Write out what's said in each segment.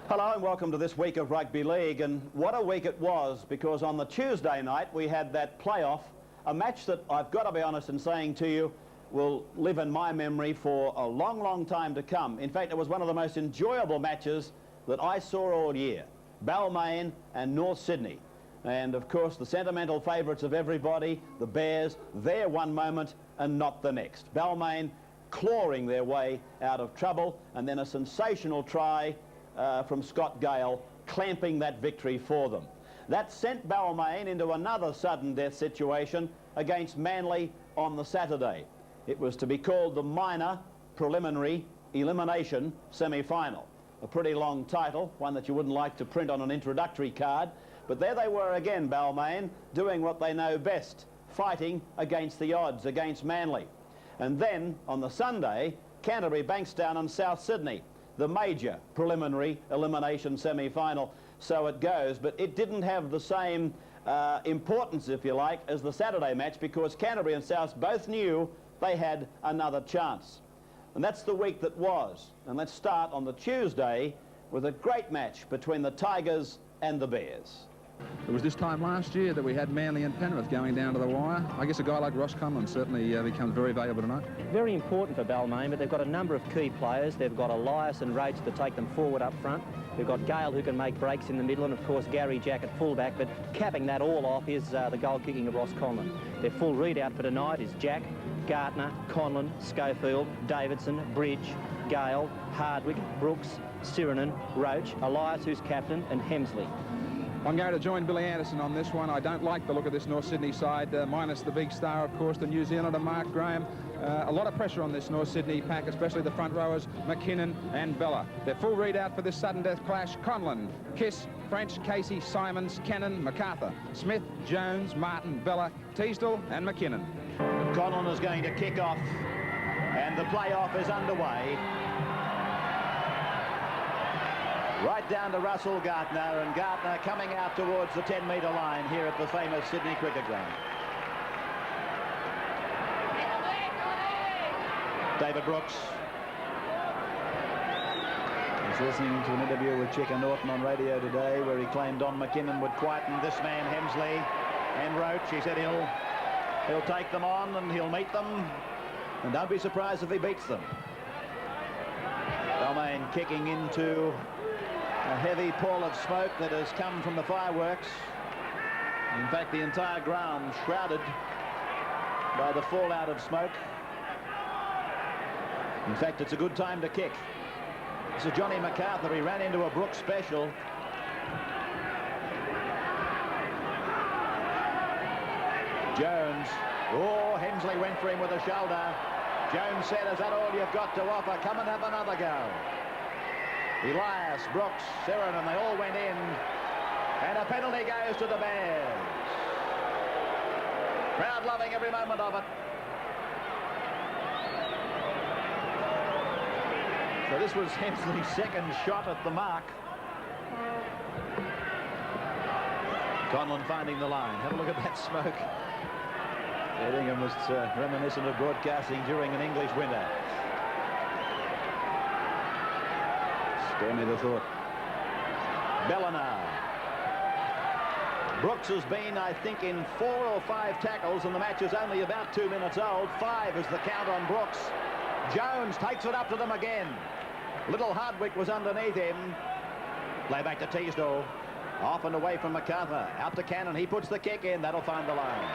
Hello and welcome to this week of Rugby League, and what a week it was, because on the Tuesday night we had that playoff, a match that I've got to be honest in saying to you will live in my memory for a long, long time to come. In fact, it was one of the most enjoyable matches that I saw all year. Balmain and North Sydney. And of course the sentimental favourites of everybody, the Bears, there one moment and not the next. Balmain clawing their way out of trouble, and then a sensational try from Scott Gale, clamping that victory for them. That sent Balmain into another sudden death situation against Manly on the Saturday. It was to be called the Minor Preliminary Elimination Semi-Final. A pretty long title, one that you wouldn't like to print on an introductory card, but there they were again, Balmain, doing what they know best, fighting against the odds, against Manly. And then, on the Sunday, Canterbury, Bankstown and South Sydney, the major preliminary elimination semi-final. So it goes, but it didn't have the same importance, if you like, as the Saturday match, because Canterbury and South both knew they had another chance. And that's the week that was. And let's start on the Tuesday with a great match between the Tigers and the Bears. It was this time last year that we had Manly and Penrith going down to the wire. I guess a guy like Ross Conlon certainly becomes very valuable tonight. Very important for Balmain, but they've got a number of key players. They've got Elias and Roach to take them forward up front. They've got Gale who can make breaks in the middle, and of course Gary Jack at fullback, but capping that all off is the goal kicking of Ross Conlon. Their full readout for tonight is Jack, Gartner, Conlon, Schofield, Davidson, Bridge, Gale, Hardwick, Brooks, Sirinen, Roach, Elias who's captain, and Hemsley. I'm going to join Billy Anderson on this one. I don't like the look of this North Sydney side, minus the big star, of course, the New Zealander, Mark Graham. A lot of pressure on this North Sydney pack, especially the front rowers, McKinnon and Bella. Their full readout for this sudden death clash: Conlon, Kiss, French, Casey, Simons, Cannon, MacArthur, Smith, Jones, Martin, Bella, Teasdale and McKinnon. Conlon is going to kick off, and the playoff is underway. Right down to Russell Gartner, and Gartner coming out towards the 10-metre line here at the famous Sydney Cricket Ground. David Brooks is listening to an interview with Chicker Norton on radio today, where he claimed Don McKinnon would quieten this man Hemsley and Roach. He said he'll take them on and he'll meet them, and don't be surprised if he beats them. Balmain kicking into a heavy pall of smoke that has come from the fireworks. In fact, the entire ground shrouded by the fallout of smoke. In fact, it's a good time to kick. This is Johnny MacArthur. He ran into a Brooks special. Jones. Oh, Hemsley went for him with a shoulder. Jones said, "Is that all you've got to offer? Come and have another go." Elias, Brooks, Sirinen, they all went in, and a penalty goes to the Bears. Crowd loving every moment of it. So this was Hemsley's second shot at the mark. Conlon finding the line. Have a look at that smoke. Edingham was reminiscent of broadcasting during an English winter. Spare me the thought. Bellina. Brooks has been, I think, in 4 or 5 tackles, and the match is only about 2 minutes old. 5 is the count on Brooks. Jones takes it up to them again. Little Hardwick was underneath him. Play back to Teasdale. Off and away from MacArthur. Out to Cannon. He puts the kick in. That'll find the line.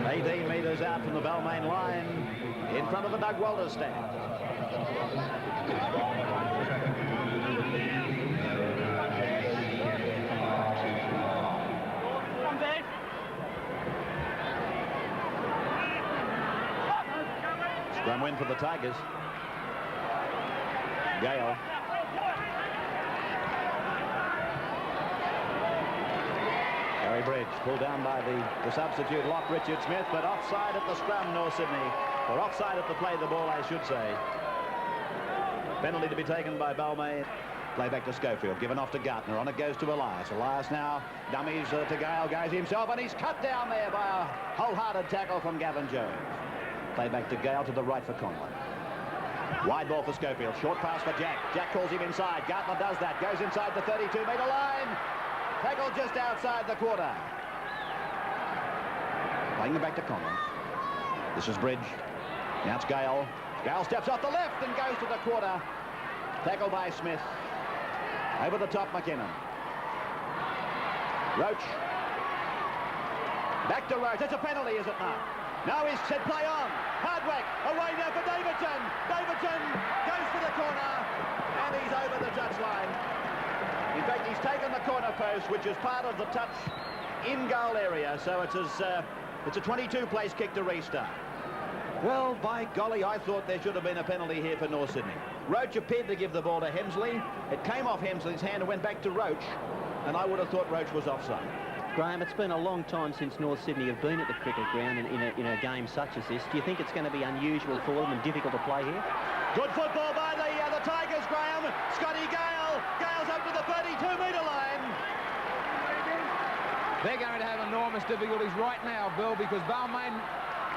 18 metres out from the Balmain line, in front of the Doug Walters stand. Scrum win for the Tigers. Gale. Gary Bridge pulled down by the substitute lock, Richard Smith, but offside at the scrum, North Sydney. Or offside at the play the ball, I should say. Penalty to be taken by Balmain. Play back to Schofield, given off to Gartner. On it goes to Elias. Elias now dummies to Gale, goes himself, and he's cut down there by a wholehearted tackle from Gavin Jones. Play back to Gale to the right for Conlon. Wide ball for Schofield. Short pass for Jack. Jack calls him inside. Gartner does that. Goes inside the 32-metre line. Tackle just outside the quarter. Playing it back to Conlon. This is Bridge. Now it's Gale. Gale steps off the left and goes to the quarter. Tackle by Smith. Over the top, McKinnon. Roach. Back to Roach. It's a penalty, is it not? Now he's said play on. Hardwick. Away now for Davidson. Davidson goes for the corner. And he's over the touchline. In fact, he's taken the corner post, which is part of the touch in goal area. So it's a 22-place kick to restart. Well, by golly, I thought there should have been a penalty here for North Sydney. Roach appeared to give the ball to Hemsley. It came off Hemsley's hand and went back to Roach. And I would have thought Roach was offside. Graham, it's been a long time since North Sydney have been at the cricket ground in a game such as this. Do you think it's going to be unusual for them and difficult to play here? Good football by the Tigers, Graham. Scotty Gale. Gale's up to the 32-metre line. They're going to have enormous difficulties right now, Bill, because Balmain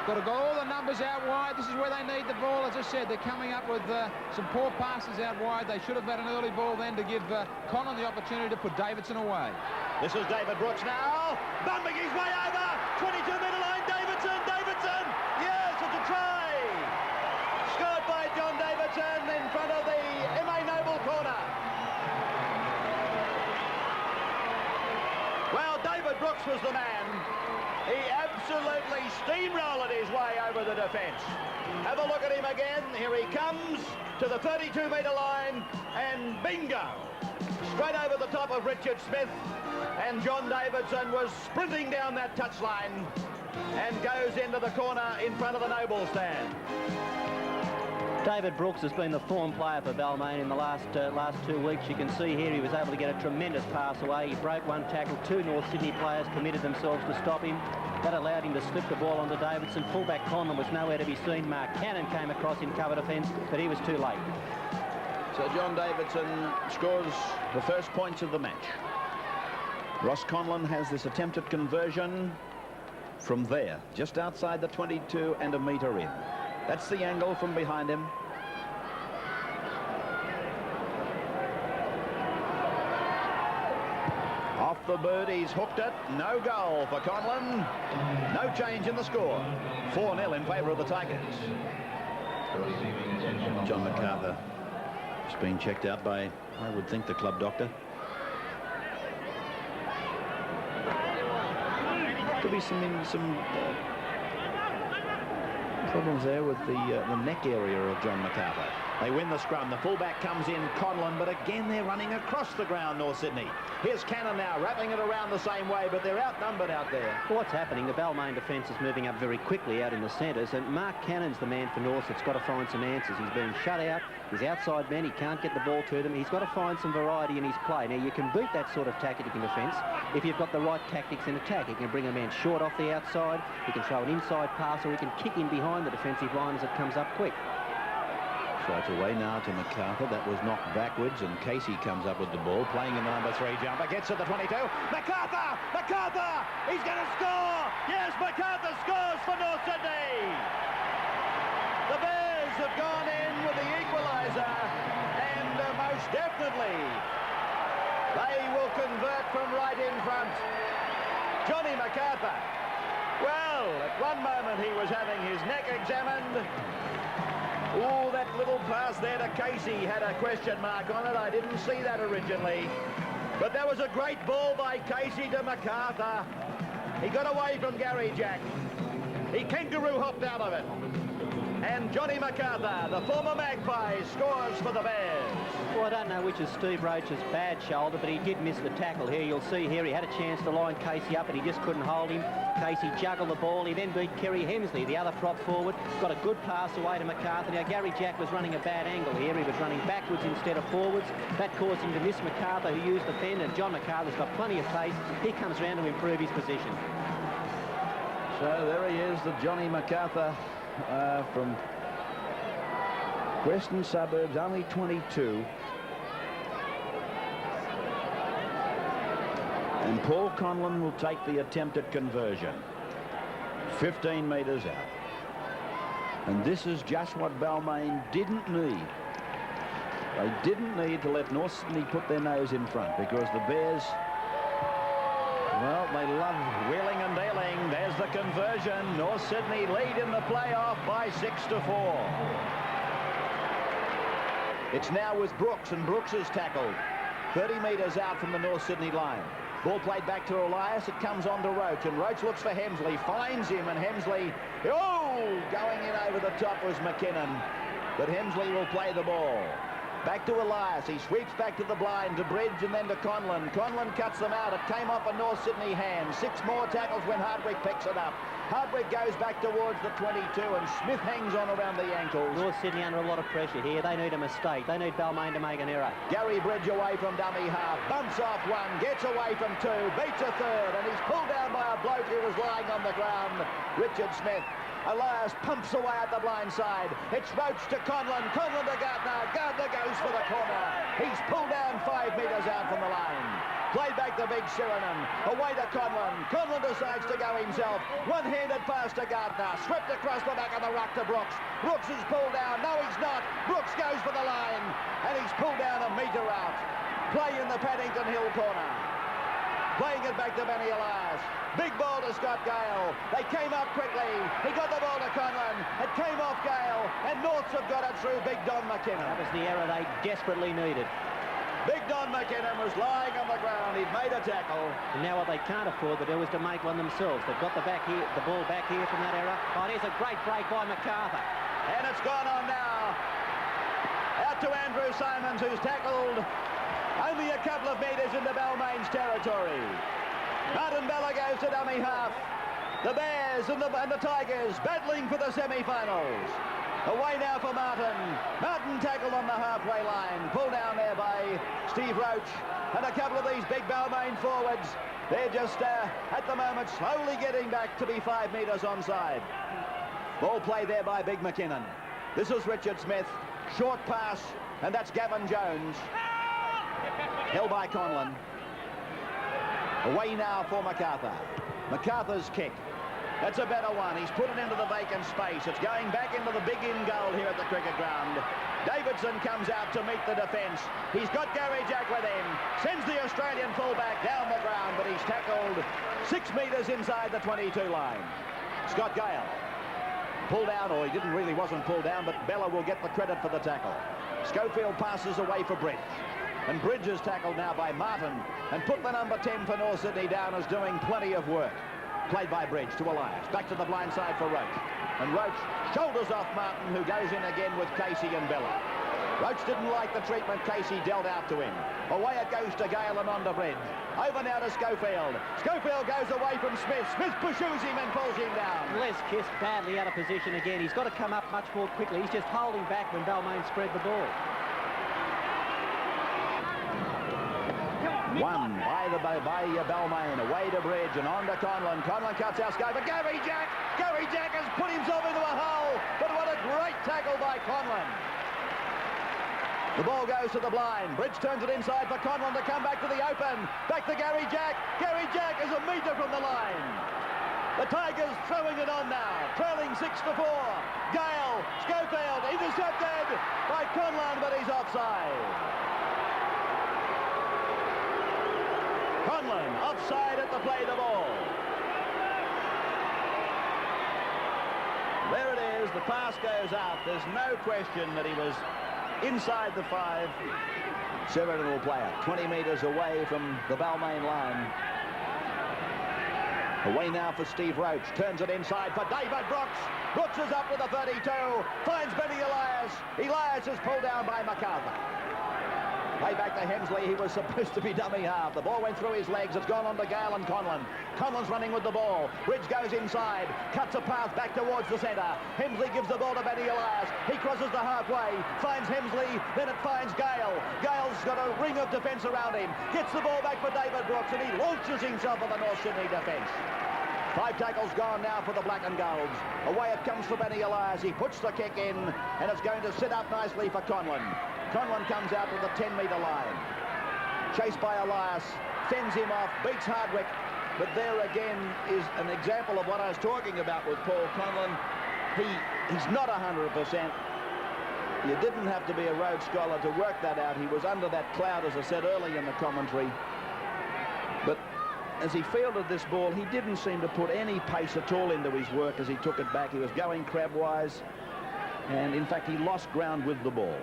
got to go all the numbers out wide. This is where they need the ball. As I said, they're coming up with some poor passes out wide. They should have had an early ball then to give Conlon the opportunity to put Davidson away. This is David Brooks now. Bumping his way over. 22-metre line, Davidson. Davidson. Yes, it's a try. Scored by John Davidson in front of the M.A. Noble corner. Well, David Brooks was the man. He absolutely steamrolled his way over the defence. Have a look at him again. Here he comes to the 32-metre line, and bingo! Straight over the top of Richard Smith, and John Davidson was sprinting down that touchline and goes into the corner in front of the Noble stand. David Brooks has been the form player for Balmain in the last 2 weeks. You can see here he was able to get a tremendous pass away. He broke one tackle. 2 North Sydney players committed themselves to stop him. That allowed him to slip the ball onto Davidson. Fullback Conlon was nowhere to be seen. Mark Cannon came across in cover defence, but he was too late. So John Davidson scores the first points of the match. Ross Conlon has this attempt at conversion from there, just outside the 22 and a metre in. That's the angle from behind him. Off the bird, he's hooked it. No goal for Conlon. No change in the score. 4-0 in favour of the Tigers. John MacArthur has been checked out by, I would think, the club doctor. Could be some problems there with the neck area of John MacArthur. They win the scrum. The fullback comes in, Conlon, but again they're running across the ground, North Sydney. Here's Cannon now, wrapping it around the same way, but they're outnumbered out there. Well, what's happening, the Balmain defence is moving up very quickly out in the centres, and Mark Cannon's the man for North that's got to find some answers. He's been shut out. He's outside men. He can't get the ball to them. He's got to find some variety in his play. Now, you can beat that sort of tactic in defence if you've got the right tactics in attack. He can bring a man short off the outside. He can throw an inside pass, or he can kick in behind the defensive line as it comes up quick. So it's away now to MacArthur. That was knocked backwards, and Casey comes up with the ball, playing in the number 3 jumper. Gets to the 22. MacArthur! MacArthur! He's going to score! Yes, MacArthur scores for North Sydney! The Bears have gone in with the equaliser, and most definitely they will convert from right in front. Johnny MacArthur. Well, at one moment he was having his neck examined. Oh, that little pass there to Casey had a question mark on it. I didn't see that originally. But that was a great ball by Casey to MacArthur. He got away from Gary Jack. He kangaroo hopped out of it. And Johnny MacArthur, the former Magpie, scores for the Bears. Well, I don't know which is Steve Roach's bad shoulder, but he did miss the tackle here. You'll see here he had a chance to line Casey up, but he just couldn't hold him. Casey juggled the ball. He then beat Kerry Hemsley, the other prop forward. Got a good pass away to MacArthur. Now, Gary Jack was running a bad angle here. He was running backwards instead of forwards. That caused him to miss MacArthur, who used the fend, and John MacArthur's got plenty of pace. He comes round to improve his position. So there he is, the Johnny MacArthur from Western Suburbs, only 22. And Paul Conlon will take the attempt at conversion. 15 metres out. And this is just what Balmain didn't need. They didn't need to let North Sydney put their nose in front, because the Bears, well, they love wheeling and dealing. There's the conversion. North Sydney lead in the playoff by 6-4. It's now with Brooks, and Brooks is tackled 30 metres out from the North Sydney line. Ball played back to Elias. It comes on to Roach, and Roach looks for Hemsley, finds him, and Hemsley, oh, going in over the top was McKinnon, but Hemsley will play the ball. Back to Elias. He sweeps back to the blind, to Bridge, and then to Conlon. Conlon cuts them out. It came off a North Sydney hand. 6 more tackles when Hardwick picks it up. Hardwick goes back towards the 22, and Smith hangs on around the ankles. North Sydney under a lot of pressure here. They need a mistake. They need Balmain to make an error. Gary Bridge away from dummy half. Bumps off one, gets away from 2, beats a third, and he's pulled down by a bloke who was lying on the ground, Richard Smith. Elias pumps away at the blind side. It's Roach to Conlon. Conlon to Gardner. Gardner goes for the corner. He's pulled down 5 metres out from the line. Played back to Big Sheridan. Away to Conlon. Conlon decides to go himself. One-handed pass to Gardner. Swept across the back of the ruck to Brooks. Brooks is pulled down. No, he's not. Brooks goes for the line. And he's pulled down a metre out. Play in the Paddington Hill corner. Playing it back to Benny Elias. Big ball to Scott Gale. They came up quickly. He got the ball to Conlon. It came off Gale. And Norths have got it through Big Don McKinnon. That was the error they desperately needed. Big Don McKinnon was lying on the ground. He'd made a tackle. And now what they can't afford to do is to make one themselves. They've got the ball back here from that error. Oh, there's a great break by MacArthur. And it's gone on now. Out to Andrew Simons, who's tackled only a couple of metres into Balmain's territory. Martin Bella goes to dummy half. The Bears and the Tigers battling for the semi-finals. Away now for Martin. Martin tackled on the halfway line. Pulled down there by Steve Roach. And a couple of these big Balmain forwards. They're just, at the moment, slowly getting back to be 5 metres onside. Ball play there by Big McKinnon. This is Richard Smith. Short pass, and that's Gavin Jones. Held by Conlon. Away now for MacArthur. MacArthur's kick. That's a better one. He's put it into the vacant space. It's going back into the big in goal here at the cricket ground. Davidson comes out to meet the defence. He's got Gary Jack with him. Sends the Australian fullback down the ground, but he's tackled 6 metres inside the 22 line. Scott Gale. Pulled down, or he wasn't pulled down, but Bella will get the credit for the tackle. Schofield passes away for Bridge. And Bridge is tackled now by Martin, and put the number 10 for North Sydney down as doing plenty of work. Played by Bridge to Elias. Back to the blind side for Roach. And Roach shoulders off Martin, who goes in again with Casey and Bella. Roach didn't like the treatment Casey dealt out to him. Away it goes to Gale and on to Bridge. Over now to Schofield. Schofield goes away from Smith. Smith pursues him and pulls him down. Les Kiss badly out of position again. He's got to come up much more quickly. He's just holding back when Balmain spread the ball. One by Balmain, away to Bridge and on to Conlon. Conlon cuts out Scope, but Gary Jack has put himself into a hole, but what a great tackle by Conlon. The ball goes to the blind. Bridge turns it inside for Conlon to come back to the open. Back to Gary Jack. Gary Jack is a metre from the line. The Tigers throwing it on now, trailing 6-4. Gale, Schofield, intercepted by Conlon, but he's offside. Conlon offside at the play the ball. There it is. The pass goes out. There's no question that he was inside the 5. Sheridan will play it 20 metres away from the Balmain line. Away now for Steve Roach. Turns it inside for David Brooks. Brooks is up to the 32. Finds Benny Elias. Elias is pulled down by MacArthur. Play back to Hemsley. He was supposed to be dummy half. The ball went through his legs. It's gone on to Gale and Conlon. Conlon's running with the ball. Bridge goes inside. Cuts a path back towards the centre. Hemsley gives the ball to Benny Elias. He crosses the halfway. Finds Hemsley. Then it finds Gale. Gale's got a ring of defence around him. Gets the ball back for David Brooks, and he launches himself on the North Sydney defence. 5 tackles gone now for the Black and Golds. Away it comes for Benny Elias. He puts the kick in, and it's going to sit up nicely for Conlon. Conlon comes out to the 10-metre line. Chased by Elias, fends him off, beats Hardwick. But there again is an example of what I was talking about with Paul Conlon. he's not 100%. You didn't have to be a Rhodes Scholar to work that out. He was under that cloud, as I said early in the commentary. But as he fielded this ball, he didn't seem to put any pace at all into his work as he took it back. He was going crabwise, and in fact, he lost ground with the ball.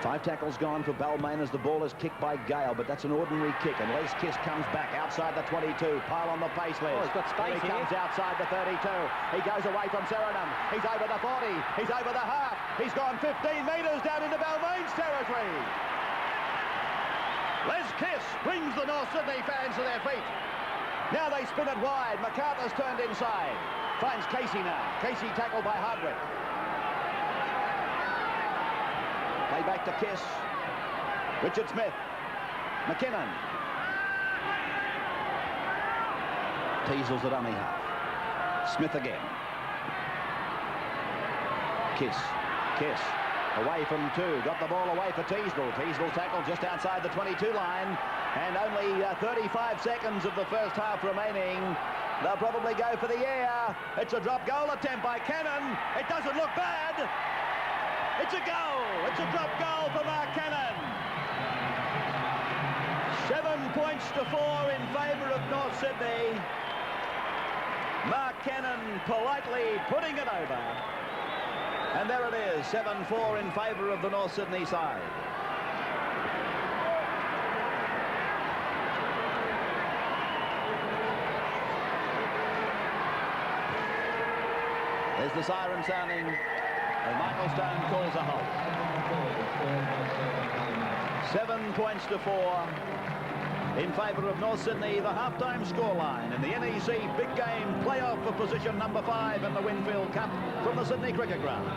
5 tackles gone for Balmain as the ball is kicked by Gale, but that's an ordinary kick, and Les Kiss comes back outside the 22. Pile on the pace, Les. Oh, he's got space he comes outside the 32. He goes away from Serenum. He's over the 40. He's over the half. He's gone 15 metres down into Balmain's territory. Les Kiss brings the North Sydney fans to their feet. Now they spin it wide. MacArthur's turned inside. Finds Casey now. Casey tackled by Hardwick. Play back to Kiss. Richard Smith. McKinnon. Teasels the dummy half. Smith again. Kiss. Kiss. Away from 2. Got the ball away for Teasdale. Teasdale tackled just outside the 22 line. And only 35 seconds of the first half remaining. They'll probably go for the air. It's a drop goal attempt by Cannon. It doesn't look bad. It's a goal. It's a drop goal for Mark Cannon. 7 points to 4 in favour of North Sydney. Mark Cannon politely putting it over. And there it is, 7-4 in favour of the North Sydney side. There's the siren sounding, and Michael Stone calls a halt. 7 points to 4 in favour of North Sydney, the half-time scoreline in the NEC big game playoff for position number 5 in the Winfield Cup from the Sydney Cricket Ground.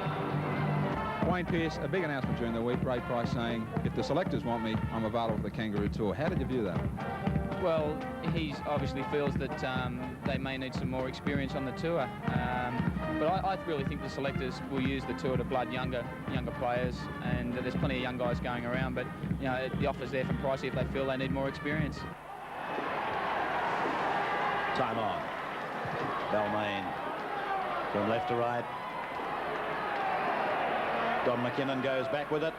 Wayne Pearce, a big announcement during the week, Ray Price saying, if the selectors want me, I'm available for the Kangaroo Tour. How did you view that? Well, he obviously feels that they may need some more experience on the tour. But I really think the selectors will use the tour to blood younger players, and there's plenty of young guys going around, but you know, the offer's there from Pricey if they feel they need more experience. Time on. Balmain from left to right. Don McKinnon goes back with it.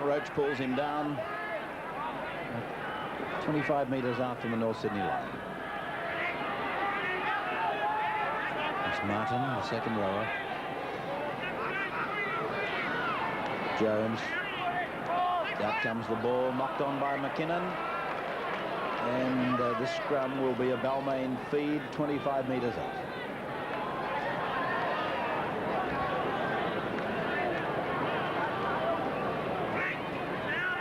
Roach pulls him down. 25 metres after the North Sydney line. It's Martin, the second rower. Jones. Out comes the ball, knocked on by McKinnon. And this scrum will be a Balmain feed, 25 metres out.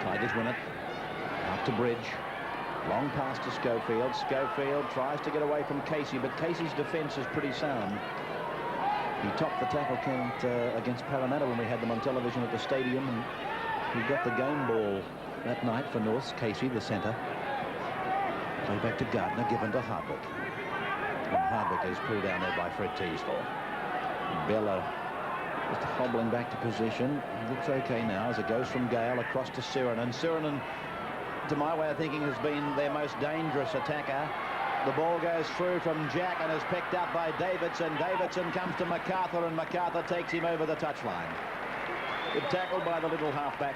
Tigers win it. Out to Bridge. Long pass to Schofield. Schofield tries to get away from Casey, but Casey's defence is pretty sound. He topped the tackle count against Parramatta when we had them on television at the stadium, and he got the game ball that night for Norths. Casey, the centre. Play back to Gardner, given to Hardwick. And Hardwick is pulled down there by Fred Teasdale. Bella just hobbling back to position. He looks okay now as it goes from Gale across to Sirenen. Sirenen, to my way of thinking, has been their most dangerous attacker. The ball goes through from Jack and is picked up by Davidson. Davidson comes to MacArthur, and MacArthur takes him over the touchline. Good tackle by the little halfback.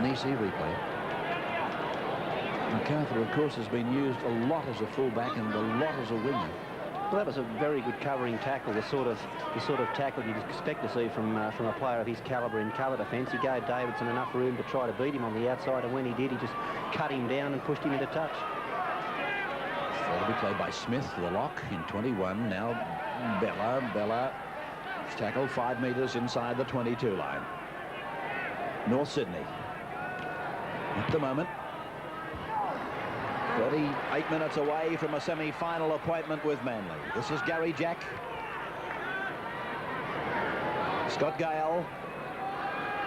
NEC replay. MacArthur, of course, has been used a lot as a fullback and a lot as a winger. Well, that was a very good covering tackle, the sort of tackle you'd expect to see from a player of his calibre in colour defence. He gave Davidson enough room to try to beat him on the outside, and when he did, he just cut him down and pushed him into touch. That'll be played by Smith, the lock, in 21. Now Bella tackled 5 metres inside the 22 line. North Sydney at the moment 38 minutes away from a semi-final appointment with Manly. This is Gary Jack. Scott Gale.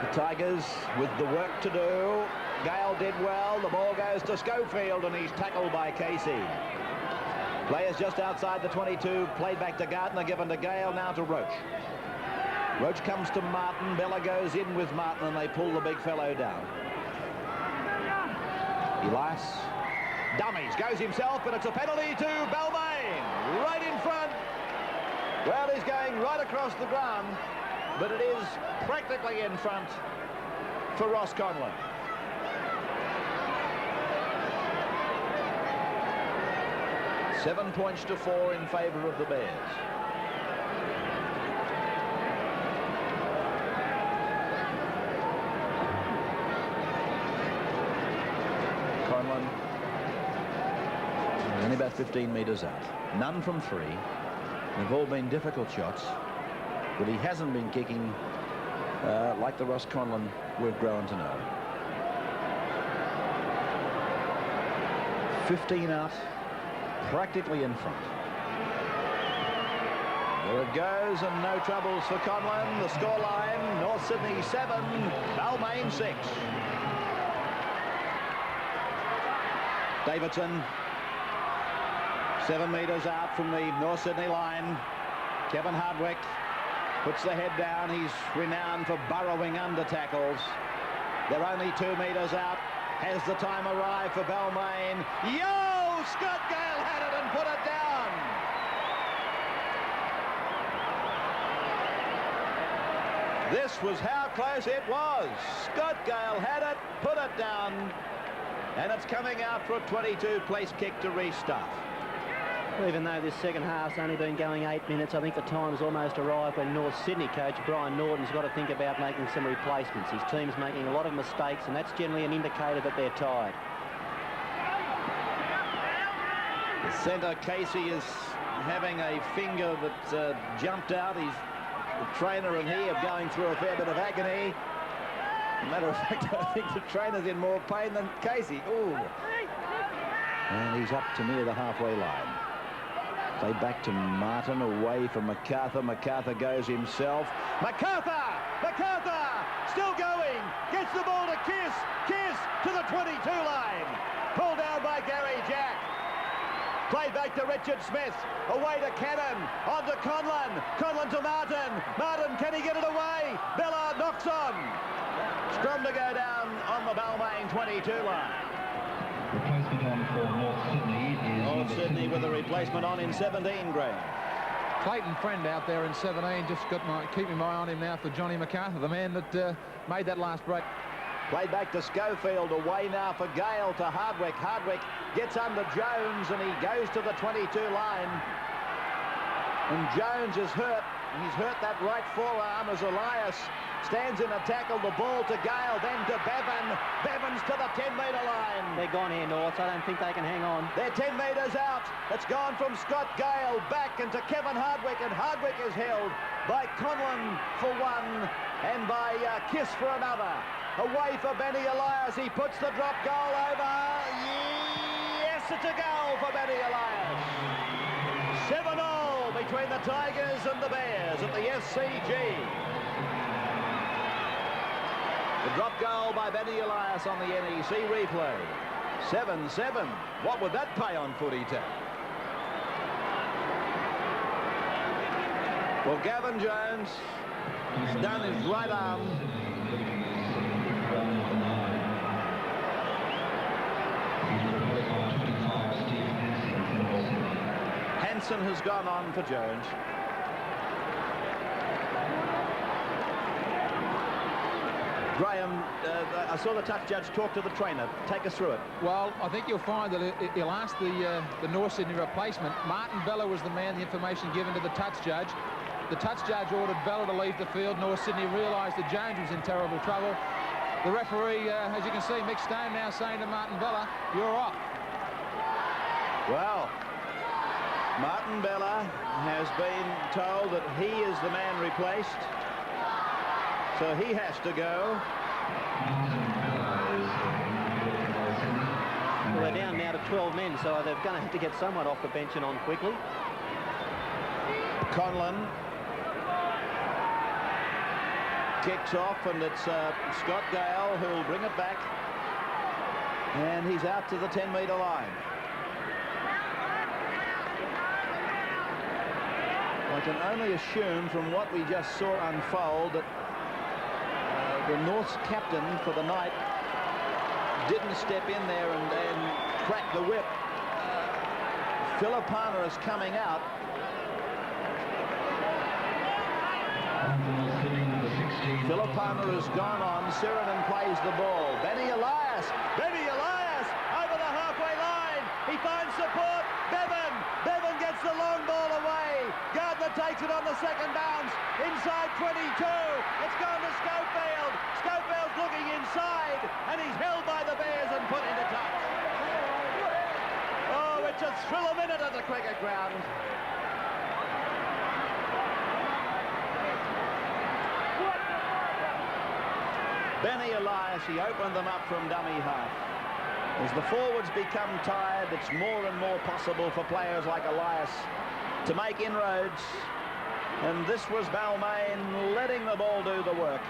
The Tigers with the work to do. Gale did well. The ball goes to Schofield, and he's tackled by Casey. Players just outside the 22. Played back to Gardner, given to Gale, now to Roach. Roach comes to Martin. Bella goes in with Martin, and they pull the big fellow down. Elias Dummies, goes himself, but it's a penalty to Balmain. Right in front. Well, he's going right across the ground, but it is practically in front for Ross Conlon. Seven points to 4 in favour of the Bears. Conlon only about 15 metres out. None from 3. They've all been difficult shots, but he hasn't been kicking like the Ross Conlon we've grown to know. 15 out, practically in front. There it goes, and no troubles for Conlon. The scoreline, North Sydney 7, Balmain 6. Davidson, 7 metres out from the North Sydney line. Kevin Hardwick puts the head down. He's renowned for burrowing under tackles. They're only 2 metres out. Has the time arrived for Balmain? Yo! Scott Gale had it and put it down. This was how close it was. Scott Gale had it, put it down, and it's coming out for a 22-place kick to restart. Even though this second half's only been going 8 minutes, I think the time's almost arrived when North Sydney coach Brian Norton's got to think about making some replacements. His team's making a lot of mistakes, and that's generally an indicator that they're tired. The centre, Casey, is having a finger that jumped out. The trainer and he are going through a fair bit of agony. As a matter of fact, I think the trainer's in more pain than Casey. Ooh. And he's up to near the halfway line. Play back to Martin, away from MacArthur. MacArthur goes himself. MacArthur! MacArthur! Still going. Gets the ball to Kiss. Kiss to the 22 line. Pulled down by Gary Jack. Played back to Richard Smith. Away to Cannon. On to Conlon. Conlon to Martin. Martin, can he get it away? Bella knocks on. Strum to go down on the Balmain 22 line. Replacement on for North Sydney is North Sydney with a replacement on in 17, Graham. Clayton Friend out there in 17. Just got keeping my eye on him now for Johnny MacArthur, the man that made that last break. Played back to Schofield, away now for Gale to Hardwick. Hardwick gets under Jones and he goes to the 22 line. And Jones is hurt. He's hurt that right forearm as Elias stands in a tackle. The ball to Gale, then to Bevan. Bevan's to the 10-metre line. They're gone here, North. I don't think they can hang on. They're 10 metres out. It's gone from Scott Gale back into Kevin Hardwick, and Hardwick is held by Conlon for one and by Kiss for another. Away for Benny Elias. He puts the drop goal over. Yes, it's a goal for Benny Elias. 7-0 between the Tigers and the Bears at the SCG. The drop goal by Benny Elias on the NEC replay. 7-7. What would that pay on footy tap? Well, Gavin Jones has done his right arm. Hansen has gone on for Jones. Graham, I saw the touch judge talk to the trainer. Take us through it. Well, I think you'll find that he'll ask the North Sydney replacement. Martin Bella was the man, the information given to the touch judge. The touch judge ordered Bella to leave the field. North Sydney realised that Jones was in terrible trouble. The referee, as you can see, Mick Stone now saying to Martin Bella, "You're off." Well, Martin Bella has been told that he is the man replaced, so he has to go. Well, they're down now to 12 men, so they're going to have to get someone off the bench and on quickly. Conlon kicks off, and it's Scott Gale who'll bring it back, and he's out to the 10-metre line. I can only assume from what we just saw unfold that the North's captain for the night didn't step in there and crack the whip. Filipana is coming out. Filipana has gone on. Sheridan plays the ball. Benny Elias over the halfway line. He finds support. Bevan gets the long ball away. Gardner takes it on the second bounce. Inside 22. It's gone to Schofield. Schofield's looking inside, and he's held by the Bears and put into touch. Oh, it's a thrill a minute at the cricket ground. Benny Elias, he opened them up from dummy half. As the forwards become tired, it's more and more possible for players like Elias to make inroads. And this was Balmain letting the ball do the work.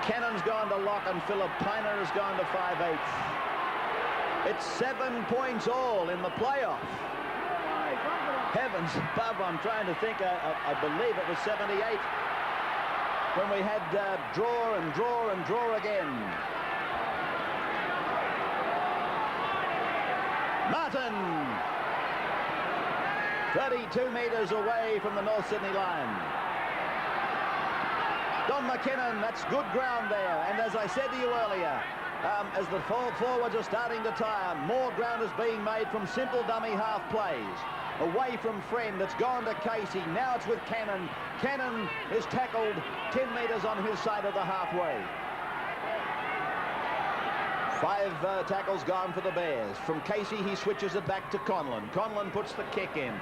Cannon's gone to lock and Filipina has gone to 5/8. It's 7 points all in the playoff. Heavens above, I'm trying to think, I believe it was 78. When we had draw and draw and draw again. Martin, 32 metres away from the North Sydney line. Don McKinnon, that's good ground there. And as I said to you earlier, as the forwards are starting to tire, more ground is being made from simple dummy half plays. Away from Friend, it's gone to Casey. Now it's with Cannon. Cannon is tackled 10 metres on his side of the halfway. 5 tackles gone for the Bears. From Casey, he switches it back to Conlon. Conlon puts the kick in.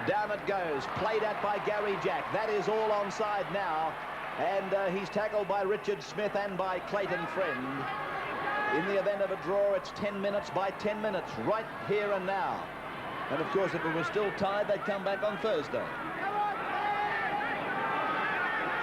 Down it goes. Played at by Gary Jack. That is all onside now. And he's tackled by Richard Smith and by Clayton Friend. In the event of a draw, it's 10 minutes by 10 minutes, right here and now. And of course, if it was still tied, they'd come back on Thursday.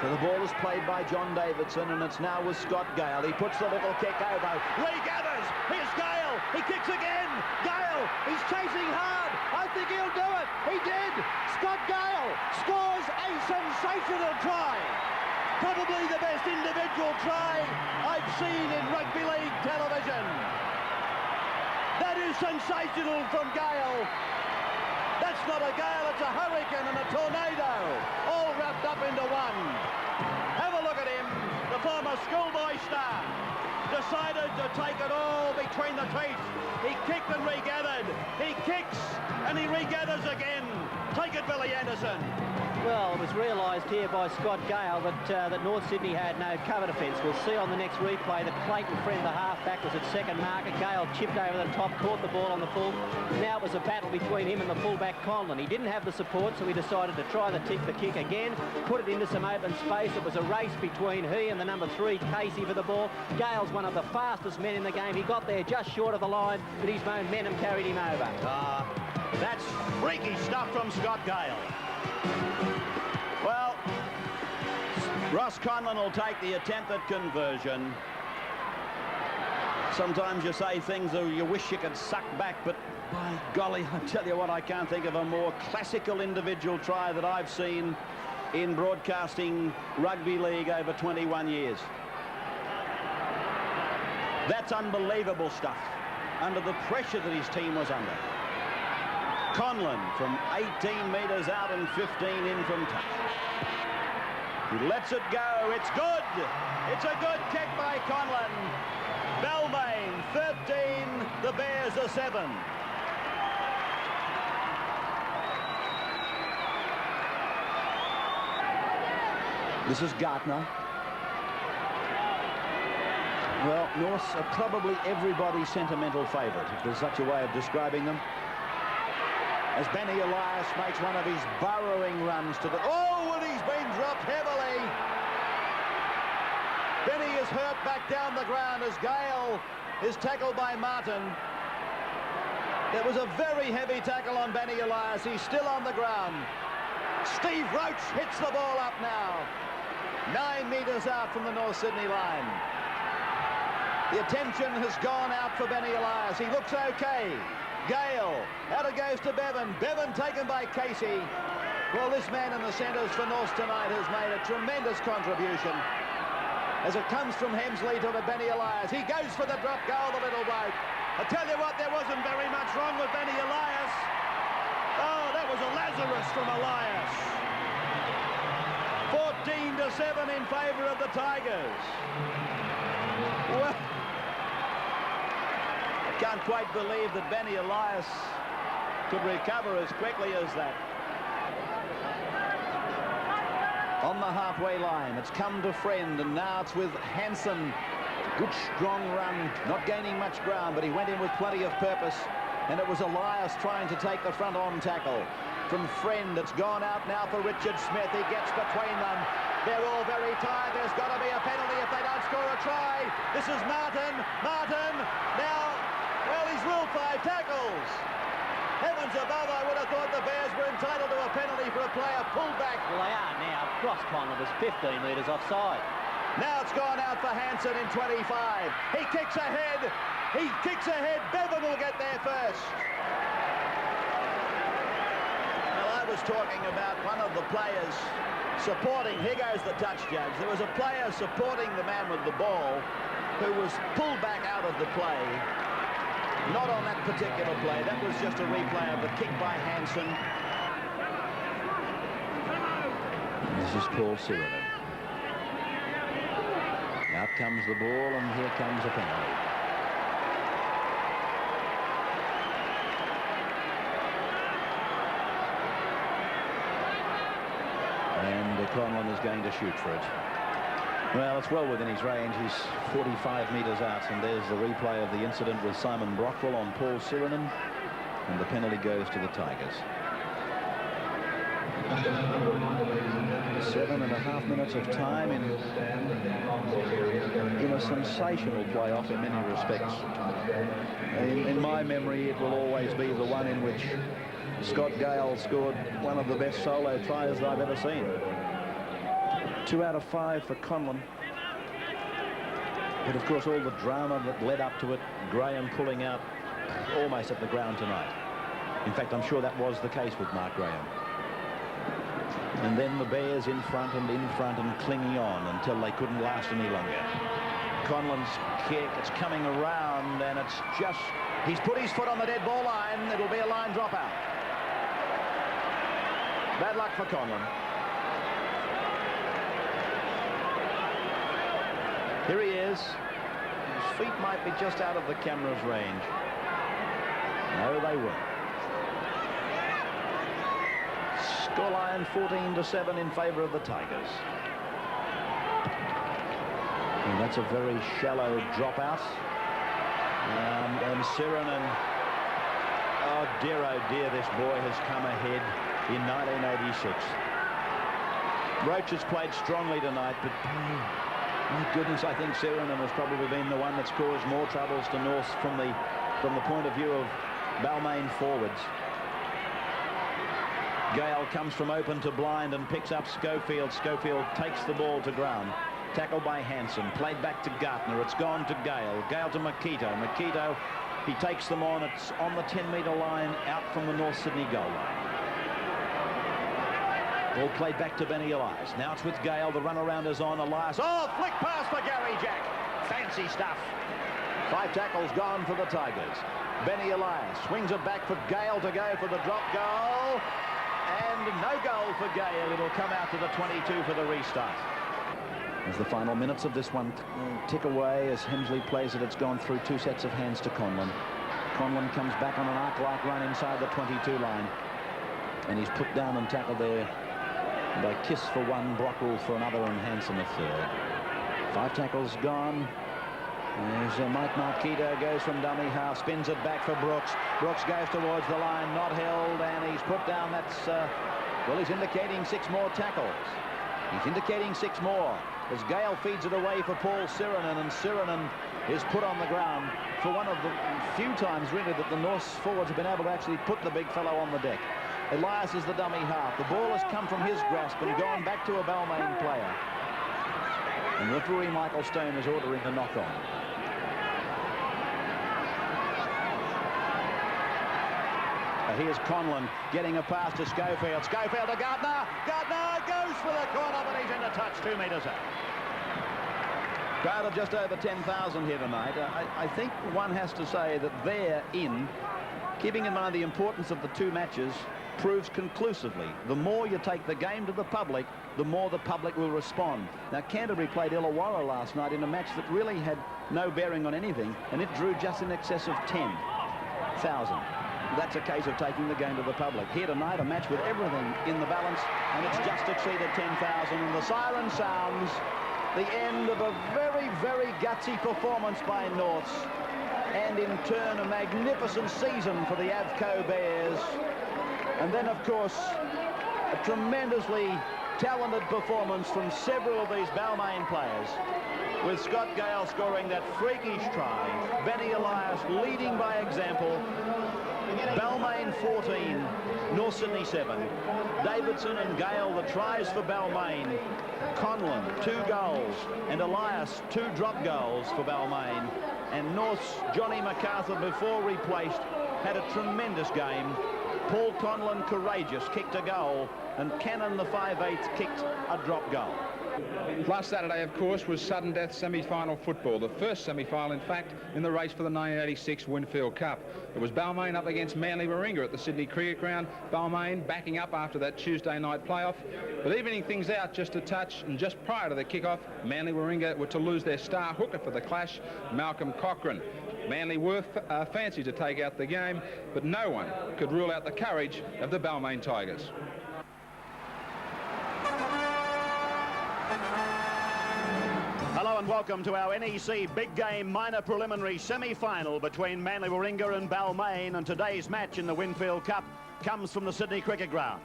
So the ball is played by John Davidson, and it's now with Scott Gale. He puts the little kick over. Regathers. Here's Gale. He kicks again. Gale. He's chasing hard. I think he'll do it. He did. Scott Gale scores a sensational try. Probably the best individual try I've seen in rugby league television. That is sensational from Gale. That's not a gale, it's a hurricane and a tornado, all wrapped up into one. Have a look at him, the former schoolboy star. Decided to take it all between the teeth. He kicked and regathered. He kicks and he regathers again. Take it, Billy Anderson. Well, it was realised here by Scott Gale that North Sydney had no cover defence. We'll see on the next replay that Clayton Friend, the half-back, was at second marker. Gale chipped over the top, caught the ball on the full. Now it was a battle between him and the full-back Conlon. He didn't have the support, so he decided to try the kick again, put it into some open space. It was a race between he and the number 3, Casey, for the ball. Gale's one of the fastest men in the game. He got there just short of the line, but his momentum carried him over. That's freaky stuff from Scott Gale. Well, Ross Conlon will take the attempt at conversion. Sometimes you say things that you wish you could suck back, but by golly, I tell you what, I can't think of a more classical individual try that I've seen in broadcasting rugby league over 21 years. That's unbelievable stuff under the pressure that his team was under. Conlon from 18 metres out and 15 in from touch. He lets it go. It's good. It's a good kick by Conlon. Balmain 13, the Bears are 7. This is Gartner. Well, North are probably everybody's sentimental favourite, if there's such a way of describing them. As Benny Elias makes one of his burrowing runs to the... Oh, and he's been dropped heavily. Benny is hurt back down the ground as Gale is tackled by Martin. It was a very heavy tackle on Benny Elias. He's still on the ground. Steve Roach hits the ball up now. 9 metres out from the North Sydney line. The attention has gone out for Benny Elias. He looks okay. Gale, out it goes to Bevan. Bevan taken by Casey. Well, this man in the centres for North tonight has made a tremendous contribution. As it comes from Hemsley to the Benny Elias. He goes for the drop goal, the little bloke. I tell you what, there wasn't very much wrong with Benny Elias. Oh, that was a Lazarus from Elias. 14-7 in favour of the Tigers. Well, I can't quite believe that Benny Elias could recover as quickly as that. On the halfway line, it's come to Friend, and now it's with Hansen. Good strong run, not gaining much ground, but he went in with plenty of purpose, and it was Elias trying to take the front on tackle. From Friend, it's gone out now for Richard Smith. He gets between them. They're all very tired. There's got to be a penalty if they don't score a try. This is Martin. Martin now, well, he's ruled 5 tackles. Heavens above, I would have thought the Bears were entitled to a penalty for a player pulled back. Well, they are now. Ross Conlon was 15 metres offside. Now it's gone out for Hansen in 25. He kicks ahead. He kicks ahead. Bevan will get there first. Well, I was talking about one of the players supporting. Here goes the touch judge. There was a player supporting the man with the ball who was pulled back out of the play. Not on that particular play. That was just a replay of the kick by Hansen. This is Paul Sirenen. Out comes the ball, and here comes a penalty. And Conlon is going to shoot for it. Well, it's well within his range. He's 45 metres out, and there's the replay of the incident with Simon Brockwell on Paul Sirenen, and the penalty goes to the Tigers. 7.5 minutes of time in a sensational playoff in many respects. In my memory, it will always be the one in which Scott Gale scored one of the best solo tries that I've ever seen. 2 out of 5 for Conlon. But of course, all the drama that led up to it, Graham pulling out almost at the ground tonight. In fact, I'm sure that was the case with Mark Graham. And then the Bears in front and clinging on until they couldn't last any longer. Conlon's kick, it's coming around, and it's just, he's put his foot on the dead ball line. It'll be a line dropout. Bad luck for Conlon. Here he is. His feet might be just out of the camera's range. No, they weren't. Scoreline 14-7 in favour of the Tigers. And that's a very shallow dropout. And Sirenen, oh dear, this boy has come ahead in 1986. Roach has played strongly tonight, but my goodness, I think Sirenen has probably been the one that's caused more troubles to North from the point of view of Balmain forwards. Gale comes from open to blind and picks up Schofield. Schofield takes the ball to ground. Tackled by Hansen. Played back to Gartner. It's gone to Gale. Gale to Makito. Makito, he takes them on. It's on the 10-metre line out from the North Sydney goal line. Ball played back to Benny Elias. Now it's with Gale. The run around is on. Elias. Oh, flick pass for Gary Jack. Fancy stuff. 5 tackles gone for the Tigers. Benny Elias swings it back for Gale to go for the drop goal. And no goal for Gale. It'll come out to the 22 for the restart. As the final minutes of this one tick away, as Hemsley plays it, it's gone through 2 sets of hands to Conlon. Conlon comes back on an arc-like run inside the 22 line. And he's put down and tackled there by Kiss for 1, Brockwell for another, and Hansen a 3rd. 5 tackles gone. As Mike Marquito goes from dummy half, spins it back for Brooks. Brooks goes towards the line, not held, and he's put down. That's, well, he's indicating 6 more tackles. He's indicating 6 more as Gale feeds it away for Paul Sirenen, and Sirenen is put on the ground for one of the few times, really, that the North forwards have been able to actually put the big fellow on the deck. Elias is the dummy half. The ball has come from his grasp and gone back to a Balmain player. And referee Michael Stone is ordering the knock-on. Here's Conlon getting a pass to Schofield. Schofield to Gardner. Gardner goes for the corner, but he's in the touch 2 metres out. Crowd of just over 10,000 here tonight. I think one has to say that they're in, keeping in mind the importance of the two matches, proves conclusively the more you take the game to the public, the more the public will respond. Now, Canterbury played Illawarra last night in a match that really had no bearing on anything, and it drew just in excess of 10,000. That's a case of taking the game to the public. Here tonight, a match with everything in the balance, and it's just exceeded 10,000, and the siren sounds the end of a very, very gutsy performance by Norths, and in turn a magnificent season for the Avco Bears. And then, of course, a tremendously talented performance from several of these Balmain players, with Scott Gale scoring that freakish try, Benny Elias leading by example. Balmain 14, North Sydney 7. Davidson and Gale the tries for Balmain. Conlon 2 goals, and Elias 2 drop goals for Balmain. And North's Johnny MacArthur, before replaced, had a tremendous game. Paul Conlon, courageous, kicked a goal, and Cannon, the 5/8, kicked a drop goal. Last Saturday, of course, was sudden death semi-final football, the first semi-final, in fact, in the race for the 1986 Winfield Cup. It was Balmain up against Manly Warringah at the Sydney Cricket Ground. Balmain backing up after that Tuesday night playoff, but evening things out just a touch, and just prior to the kick-off, Manly Warringah were to lose their star hooker for the clash, Malcolm Cochrane. Manly were fancy to take out the game, but no one could rule out the courage of the Balmain Tigers. Hello and welcome to our NEC Big Game Minor Preliminary Semi-Final between Manly Warringah and Balmain, and today's match in the Winfield Cup comes from the Sydney Cricket Ground.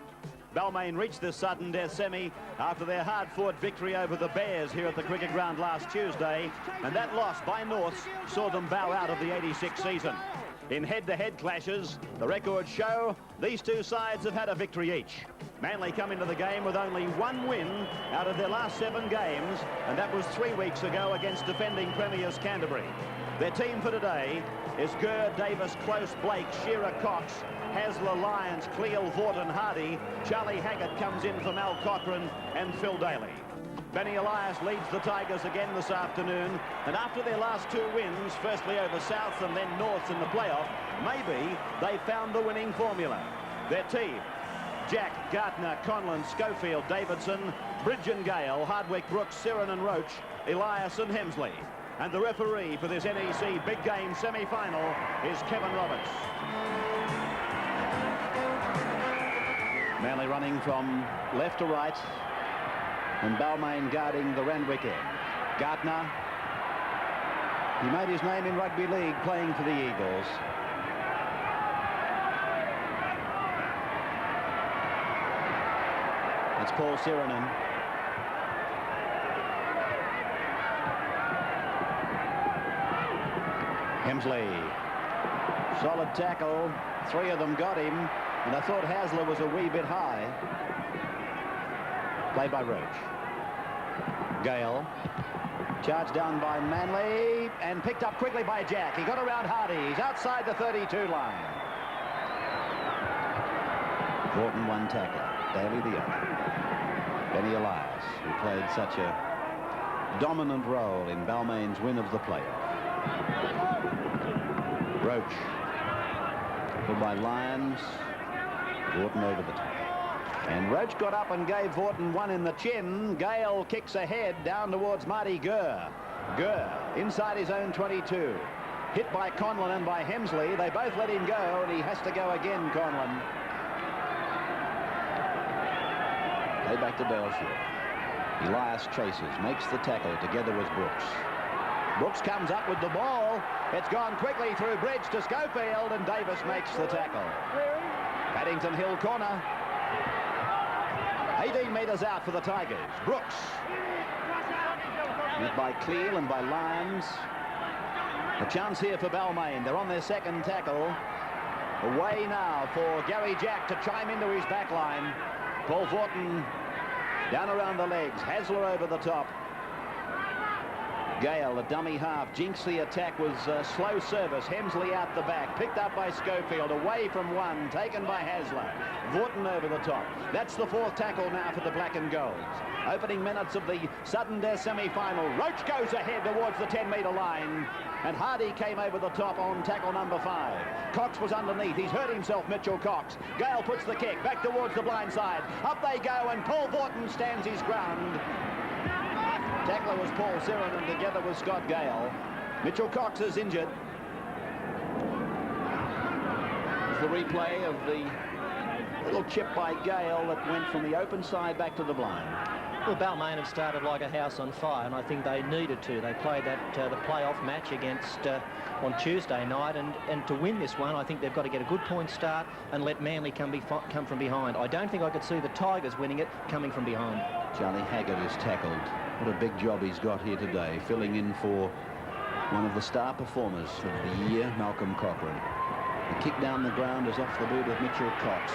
Balmain reached this sudden death semi after their hard-fought victory over the Bears here at the Cricket Ground last Tuesday, and that loss by Norths saw them bow out of the 86 season. In head-to-head clashes, the records show these two sides have had a victory each. Manly come into the game with only 1 win out of their last 7 games, and that was 3 weeks ago against defending premiers Canterbury. Their team for today is Gurr, Davis, Close, Blake, Shearer, Cox, Hasler, Lyons, Cleal, Vorton, Hardy. Charlie Haggart comes in for Mal Cochrane and Phil Daly. Benny Elias leads the Tigers again this afternoon, and after their last 2 wins, firstly over South and then North in the playoff, maybe they found the winning formula. Their team: Jack, Gartner, Conlon, Schofield, Davidson, Bridge and Gale, Hardwick, Brooks, Siren and Roach, Elias and Hemsley. And the referee for this NEC Big Game semi-final is Kevin Roberts. Manly running from left to right, and Balmain guarding the Randwick end. Gartner, he made his name in Rugby League playing for the Eagles. It's Paul Sirenen. Hemsley, solid tackle, 3 of them got him, and I thought Hasler was a wee bit high. Played by Roach. Gale, charged down by Manly, and picked up quickly by Jack. He got around Hardy. He's outside the 32 line. Vorton 1 tackle, Daly the other. Benny Elias, who played such a dominant role in Balmain's win of the playoff. Roach, pulled by Lyons, Vorton over the top. And Roach got up and gave Vorton 1 in the chin. Gale kicks ahead down towards Marty Gurr. Gurr inside his own 22. Hit by Conlon and by Hemsley. They both let him go, and he has to go again, Conlon. Play back to Belshire. Elias chases, makes the tackle together with Brooks. Brooks comes up with the ball. It's gone quickly through Bridge to Schofield, and Davis makes the tackle. Paddington Hill corner. 18 metres out for the Tigers. Brooks. Met by Cleal and by Lyons. A chance here for Balmain. They're on their second tackle. Away now for Gary Jack to chime into his back line. Paul Vorton down around the legs. Hasler over the top. Gale, the dummy half, jinks the attack, was slow service. Hemsley out the back, picked up by Schofield, away from one, taken by Hasler. Vaughton over the top. That's the 4th tackle now for the black and golds. Opening minutes of the sudden death semi-final. Roach goes ahead towards the 10-metre line, and Hardy came over the top on tackle number 5. Cox was underneath. He's hurt himself, Mitchell Cox. Gale puts the kick back towards the blind side. Up they go, and Paul Vaughton stands his ground. Tackler was Paul Sirenan together with Scott Gale. Mitchell Cox is injured. It's the replay of the little chip by Gale that went from the open side back to the blind. Well, Balmain have started like a house on fire, and I think they needed to. They played that the playoff match against on Tuesday night, and to win this one, I think they've got to get a good point start and let Manly come from behind. I don't think I could see the Tigers winning it coming from behind. Charlie Haggart is tackled. What a big job he's got here today, filling in for one of the star performers of the year, Malcolm Cochrane. The kick down the ground is off the boot of Mitchell Cox.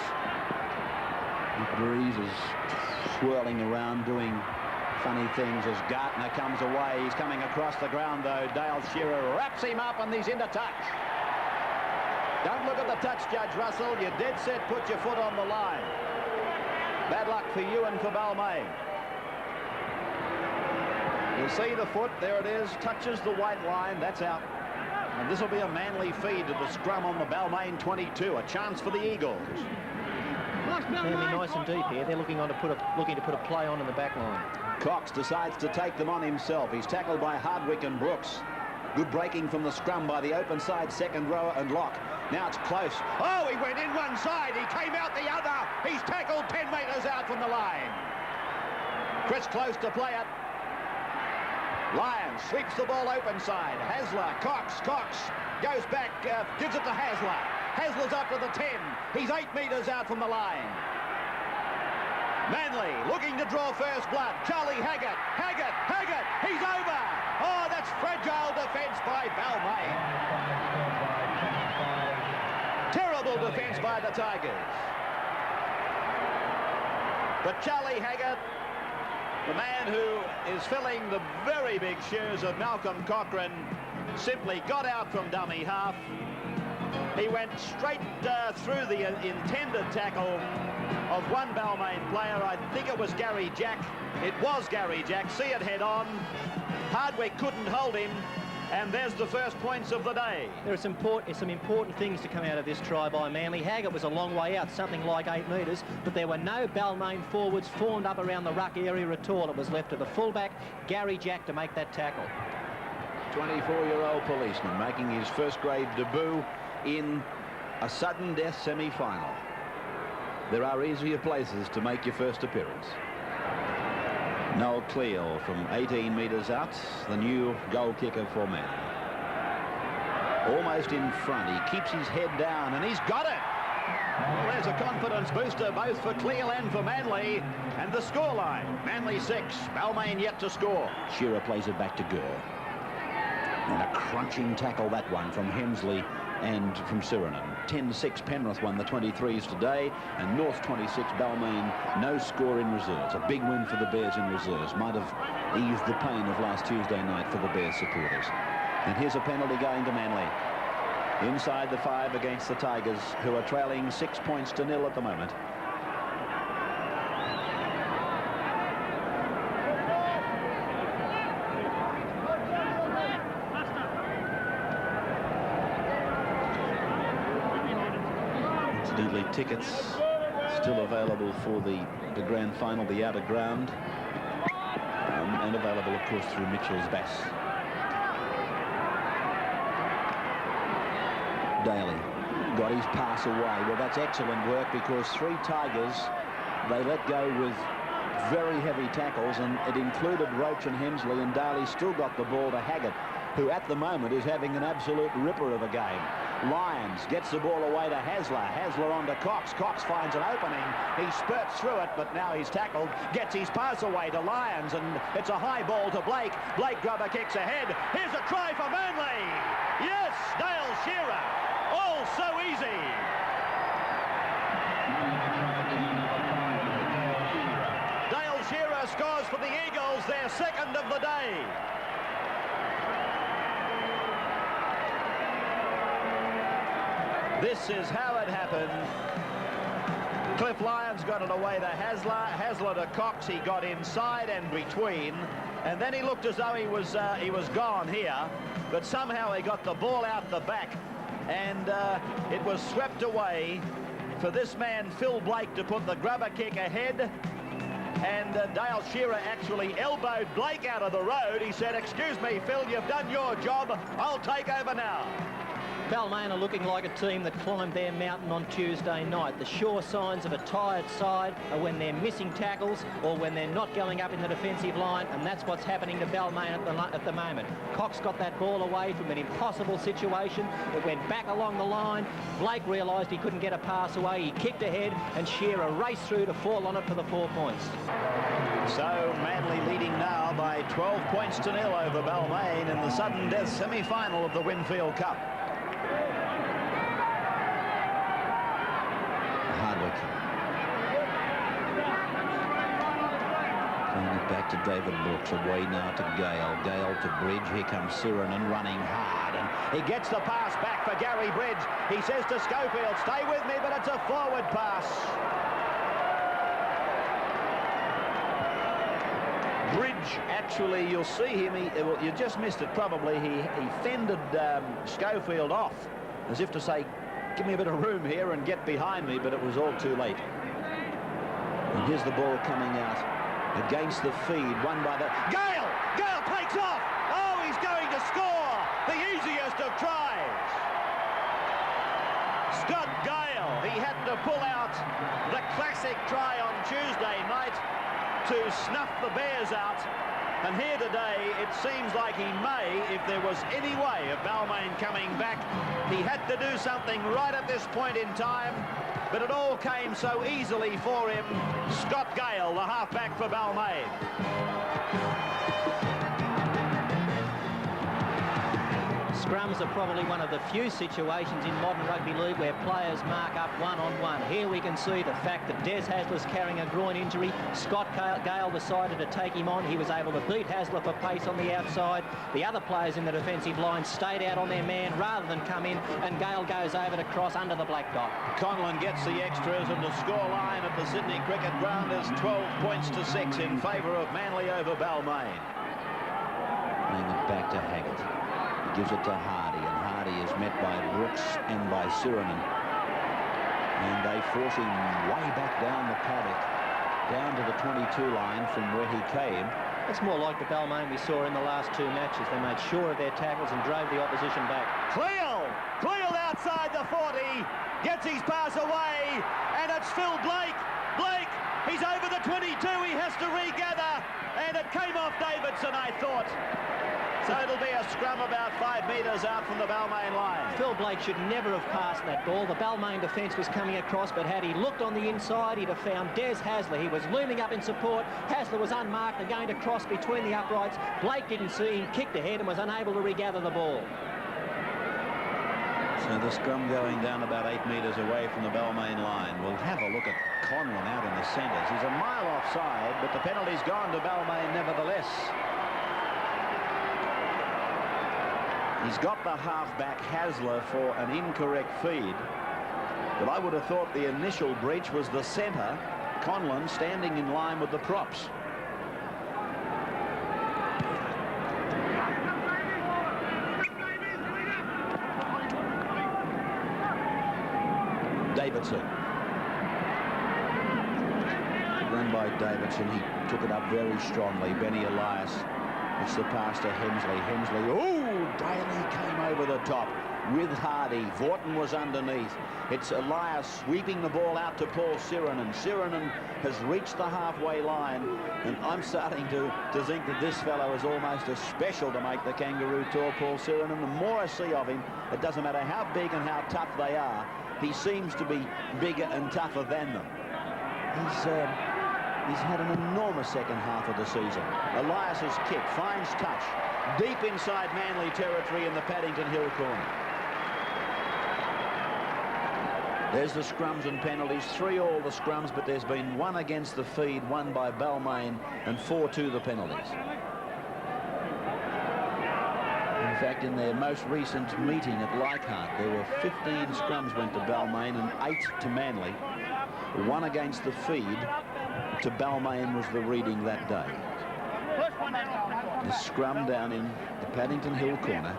The breeze is swirling around, doing funny things as Gartner comes away. He's coming across the ground, though. Dale Shearer wraps him up, and he's into touch. Don't look at the touch, Judge Russell. You're dead set. Put your foot on the line. Bad luck for you and for Balmain. You'll see the foot. There it is. Touches the white line. That's out. And this will be a Manly feed to the scrum on the Balmain 22. A chance for the Eagles. Manly nice and deep here. They're looking to put a play on in the back line. Cox decides to take them on himself. He's tackled by Hardwick and Brooks. Good breaking from the scrum by the open side second rower and Locke. Now it's close. Oh, he went in one side. He came out the other. He's tackled 10 metres out from the line. Chris Close to play it. Lyons sweeps the ball open side. Hasler, Cox goes back, gives it to Hasler. Hasler's up to the 10. He's 8 metres out from the line. Manly looking to draw first blood. Charlie Haggart. He's over. Oh, that's fragile defence by Balmain. Terrible defence by the Tigers. But Charlie Haggart, the man who is filling the very big shoes of Malcolm Cochrane, simply got out from dummy half. He went straight through the intended tackle of one Balmain player. I think it was Gary Jack. It was Gary Jack. See it head on. Hardwick couldn't hold him. And there's the first points of the day. There are some important things to come out of this try by Manly. Haggart was a long way out, something like 8 metres, but there were no Balmain forwards formed up around the ruck area at all. It was left to the fullback, Gary Jack, to make that tackle. 24-year-old policeman making his first-grade debut in a sudden death semi-final. There are easier places to make your first appearance. Noel Cleal from 18 metres out, the new goal kicker for Manly. Almost in front. He keeps his head down, and he's got it. Well, there's a confidence booster both for Cleal and for Manly. And the scoreline, Manly 6, Balmain yet to score. Shearer plays it back to Gurr. And a crunching tackle, that one, from Hemsley and from Sirenan. 10-6 Penrith won the 23s today, and North 26 Balmain, no score in reserves. A big win for the Bears in reserves. Might have eased the pain of last Tuesday night for the Bears supporters. And here's a penalty going to Manly. Inside the 5 against the Tigers, who are trailing 6 points to 0 at the moment. Incidentally, tickets still available for the grand final, the outer ground, and available, of course, through Mitchell's Bass. Daly got his pass away. Well, that's excellent work, because 3 Tigers, they let go with very heavy tackles, and it included Roach and Hemsley, and Daly still got the ball to Haggart, who at the moment is having an absolute ripper of a game. Lyons gets the ball away to Hasler. Hasler on to Cox. Cox finds an opening. He spurts through it, but now he's tackled. Gets his pass away to Lyons, and it's a high ball to Blake. Blake grubber kicks ahead. Here's a try for Manly. Yes, Dale Shearer. All so easy. Dale Shearer scores for the Eagles, their second of the day. This is how it happened. Cliff Lyons got it away to Hasler to Cox. He got inside and between, and then he looked as though he was gone here, but somehow he got the ball out the back, and it was swept away for this man Phil Blake to put the grubber kick ahead. And Dale Shearer actually elbowed Blake out of the road. He said, "Excuse me, Phil, you've done your job. I'll take over now." Balmain are looking like a team that climbed their mountain on Tuesday night. The sure signs of a tired side are when they're missing tackles or when they're not going up in the defensive line, and that's what's happening to Balmain at the moment. Cox got that ball away from an impossible situation. It went back along the line. Blake realised he couldn't get a pass away. He kicked ahead, and Shearer raced through to fall on it for the 4 points. So Manly leading now by 12 points to 0 over Balmain in the sudden death semi-final of the Winfield Cup. Hardwick. Playing it back to David Brooks. Away now to Gale. Gale to Bridge. Here comes Sirenin running hard. And he gets the pass back for Gary Bridge. He says to Schofield, "Stay with me," but it's a forward pass. Bridge, actually, you'll see him. Well, you just missed it probably. He fended Schofield off as if to say, "Give me a bit of room here and get behind me," but it was all too late. And here's the ball coming out against the feed, won by the... Gale! Gale takes off! Oh, he's going to score! The easiest of tries! Scott Gale, he had to pull out the classic try on Tuesday night to snuff the Bears out. And here today, it seems like he may, if there was any way of Balmain coming back, he had to do something right at this point in time, but it all came so easily for him. Scott Gale, the halfback for Balmain. Scrums are probably one of the few situations in modern rugby league where players mark up one-on-one. Here we can see the fact that Des Hasler's carrying a groin injury. Scott Gale decided to take him on. He was able to beat Hasler for pace on the outside. The other players in the defensive line stayed out on their man rather than come in, and Gale goes over to cross under the black dot. Conlon gets the extras, and the score line at the Sydney Cricket Ground is 12 points to 6 in favour of Manly over Balmain. Bring it back to Haggett. Gives it to Hardy, and Hardy is met by Brooks and by Sirenin. And they force him way back down the paddock, down to the 22 line from where he came. It's more like the Balmain we saw in the last 2 matches. They made sure of their tackles and drove the opposition back. Cleal outside the 40, gets his pass away, and it's Phil Blake. Blake, he's over the 22, he has to regather, and it came off Davidson, I thought. So it'll be a scrum about 5 metres out from the Balmain line. Phil Blake should never have passed that ball. The Balmain defence was coming across, but had he looked on the inside, he'd have found Des Hasler. He was looming up in support. Hasler was unmarked and going to cross between the uprights. Blake didn't see him, kicked ahead and was unable to regather the ball. So the scrum going down about 8 metres away from the Balmain line. We'll have a look at Conlon out in the centres. He's a mile offside, but the penalty's gone to Balmain nevertheless. He's got the halfback Hasler for an incorrect feed, but I would have thought the initial breach was the centre, Conlon, standing in line with the props. Davidson. Run by Davidson. He took it up very strongly. Benny Elias. It's the pass to Hemsley. Hemsley, oh, Daly came over the top with Hardy. Vaughton was underneath. It's Elias sweeping the ball out to Paul Sirenin. Sirenin has reached the halfway line, and I'm starting to think that this fellow is almost as special to make the kangaroo tour, Paul Sirenin. The more I see of him, it doesn't matter how big and how tough they are, he seems to be bigger and tougher than them. He's had an enormous second half of the season. Elias's kick finds touch deep inside Manly territory in the Paddington Hill corner. There's the scrums and penalties. 3-all the scrums, but there's been 1 against the feed, 1 by Balmain, and 4 to the penalties. In fact, in their most recent meeting at Leichhardt, there were 15 scrums went to Balmain and 8 to Manly. 1 against the feed to Balmain was the reading that day. The scrum down in the Paddington Hill corner,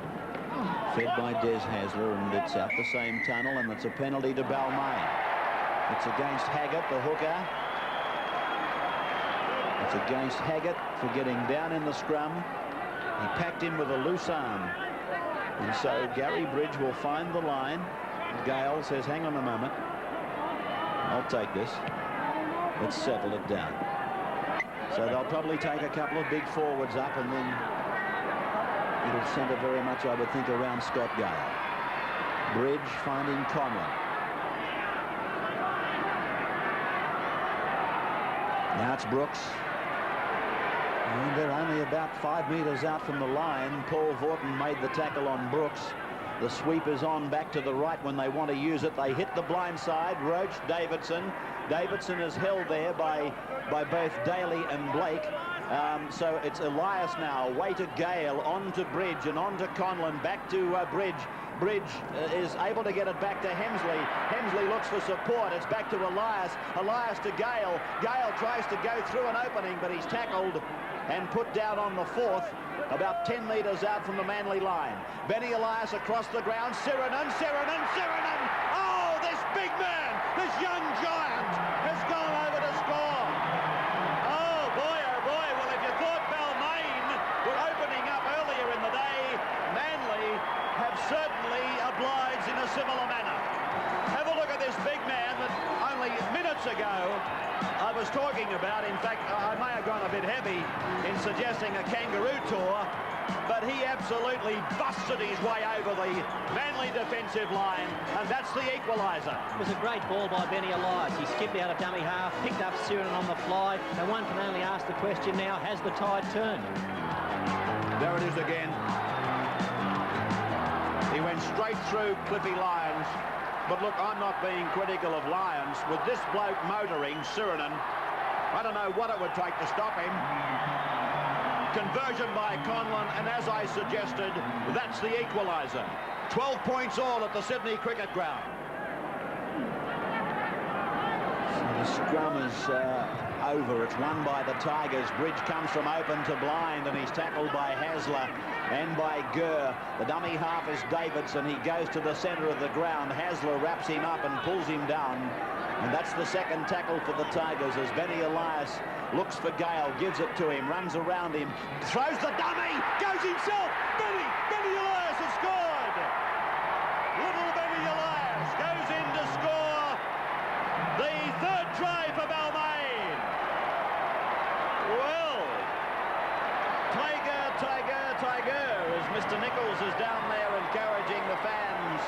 fed by Des Hasler, and it's out the same tunnel, and it's a penalty to Balmain. It's against Haggett, the hooker. It's against Haggett for getting down in the scrum. He packed him with a loose arm. And so Gary Bridge will find the line. Gale says, hang on a moment. I'll take this. Let's settle it down. So they'll probably take a couple of big forwards up, and then it'll centre very much, I would think, around Scott Gale. Bridge finding Conlon. Now it's Brooks. And they're only about 5 metres out from the line. Paul Vorton made the tackle on Brooks. The sweep is on back to the right when they want to use it. They hit the blind side. Roach, Davidson. Davidson is held there by both Daly and Blake. So it's Elias now, away to Gale, on to Bridge, and on to Conlon, back to Bridge. Bridge is able to get it back to Hemsley. Hemsley looks for support. It's back to Elias. Elias to Gale. Gale tries to go through an opening, but he's tackled and put down on the 4th, about 10 metres out from the Manly line. Benny Elias across the ground. Sirinen. Oh, this big man, this young giant, has gone over to score. Oh boy. Well, if you thought Balmain were opening up earlier in the day, Manly have certainly obliged in a similar manner. Have a look at this big man that only minutes ago I was talking about. In fact, I may have gone a bit heavy in suggesting a kangaroo tour, but he absolutely busted his way over the Manly defensive line, and that's the equaliser. It was a great ball by Benny Elias. He skipped out of dummy half, picked up Sirinen on the fly, and one can only ask the question now, has the tide turned? There it is again. He went straight through Cliffy Lyons. But look, I'm not being critical of Lyons. With this bloke motoring, Sirinen, I don't know what it would take to stop him. Conversion by Conlon, and as I suggested, that's the equaliser. 12 points all at the Sydney Cricket Ground. So the scrum is over. It's won by the Tigers. Bridge comes from open to blind, and he's tackled by Hasler and by Gurr. The dummy half is Davidson. He goes to the centre of the ground. Hasler wraps him up and pulls him down. And that's the second tackle for the Tigers as Benny Elias looks for Gale, gives it to him, runs around him, throws the dummy, goes himself. Benny Elias has scored. Little Benny Elias goes in to score the 3rd try for Balmain. Well, Tiger, as Mr. Nichols is down there encouraging the fans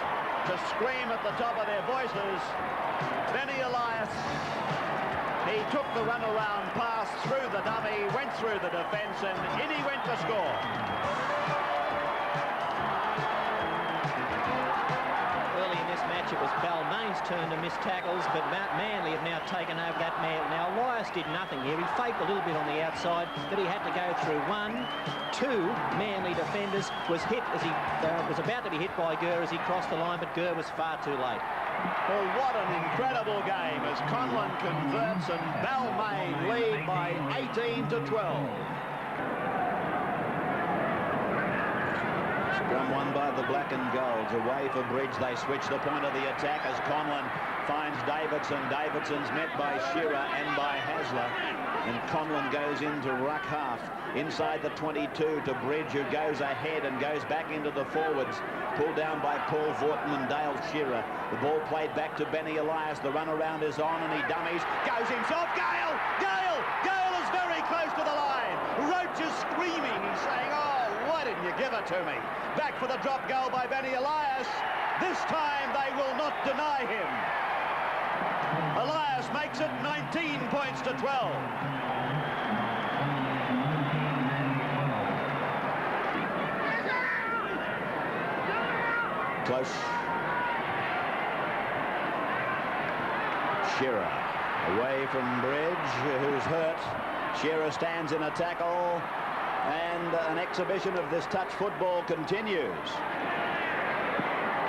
to scream at the top of their voices. Benny Elias, he took the run-around pass through the dummy, went through the defence, and in he went to score. Early in this match, it was Balmain's turn to miss tackles, but Manly have now taken over that man. Now, Elias did nothing here. He faked a little bit on the outside, but he had to go through 1, 2 Manly defenders, was hit as he was about to be hit by Gurr as he crossed the line, but Gurr was far too late. Well, what an incredible game as Conlon converts and Balmain lead by 18 to 12. Scrum won by the Black and Golds. Away for Bridge. They switch the point of the attack as Conlon finds Davidson. Davidson's met by Shearer and by Hasler. And Conlon goes into ruck half inside the 22 to Bridge, who goes ahead and goes back into the forwards. Pulled down by Paul Vorton and Dale Shearer. The ball played back to Benny Elias. The run around is on and he dummies. Goes himself. Gale is very close to the line. Roach is screaming. He's saying, oh, why didn't you give it to me? Back for the drop goal by Benny Elias. This time they will not deny him. Elias makes it 19 points to 12. Close. Shearer away from Bridge, who's hurt. Shearer stands in a tackle. And an exhibition of this touch football continues.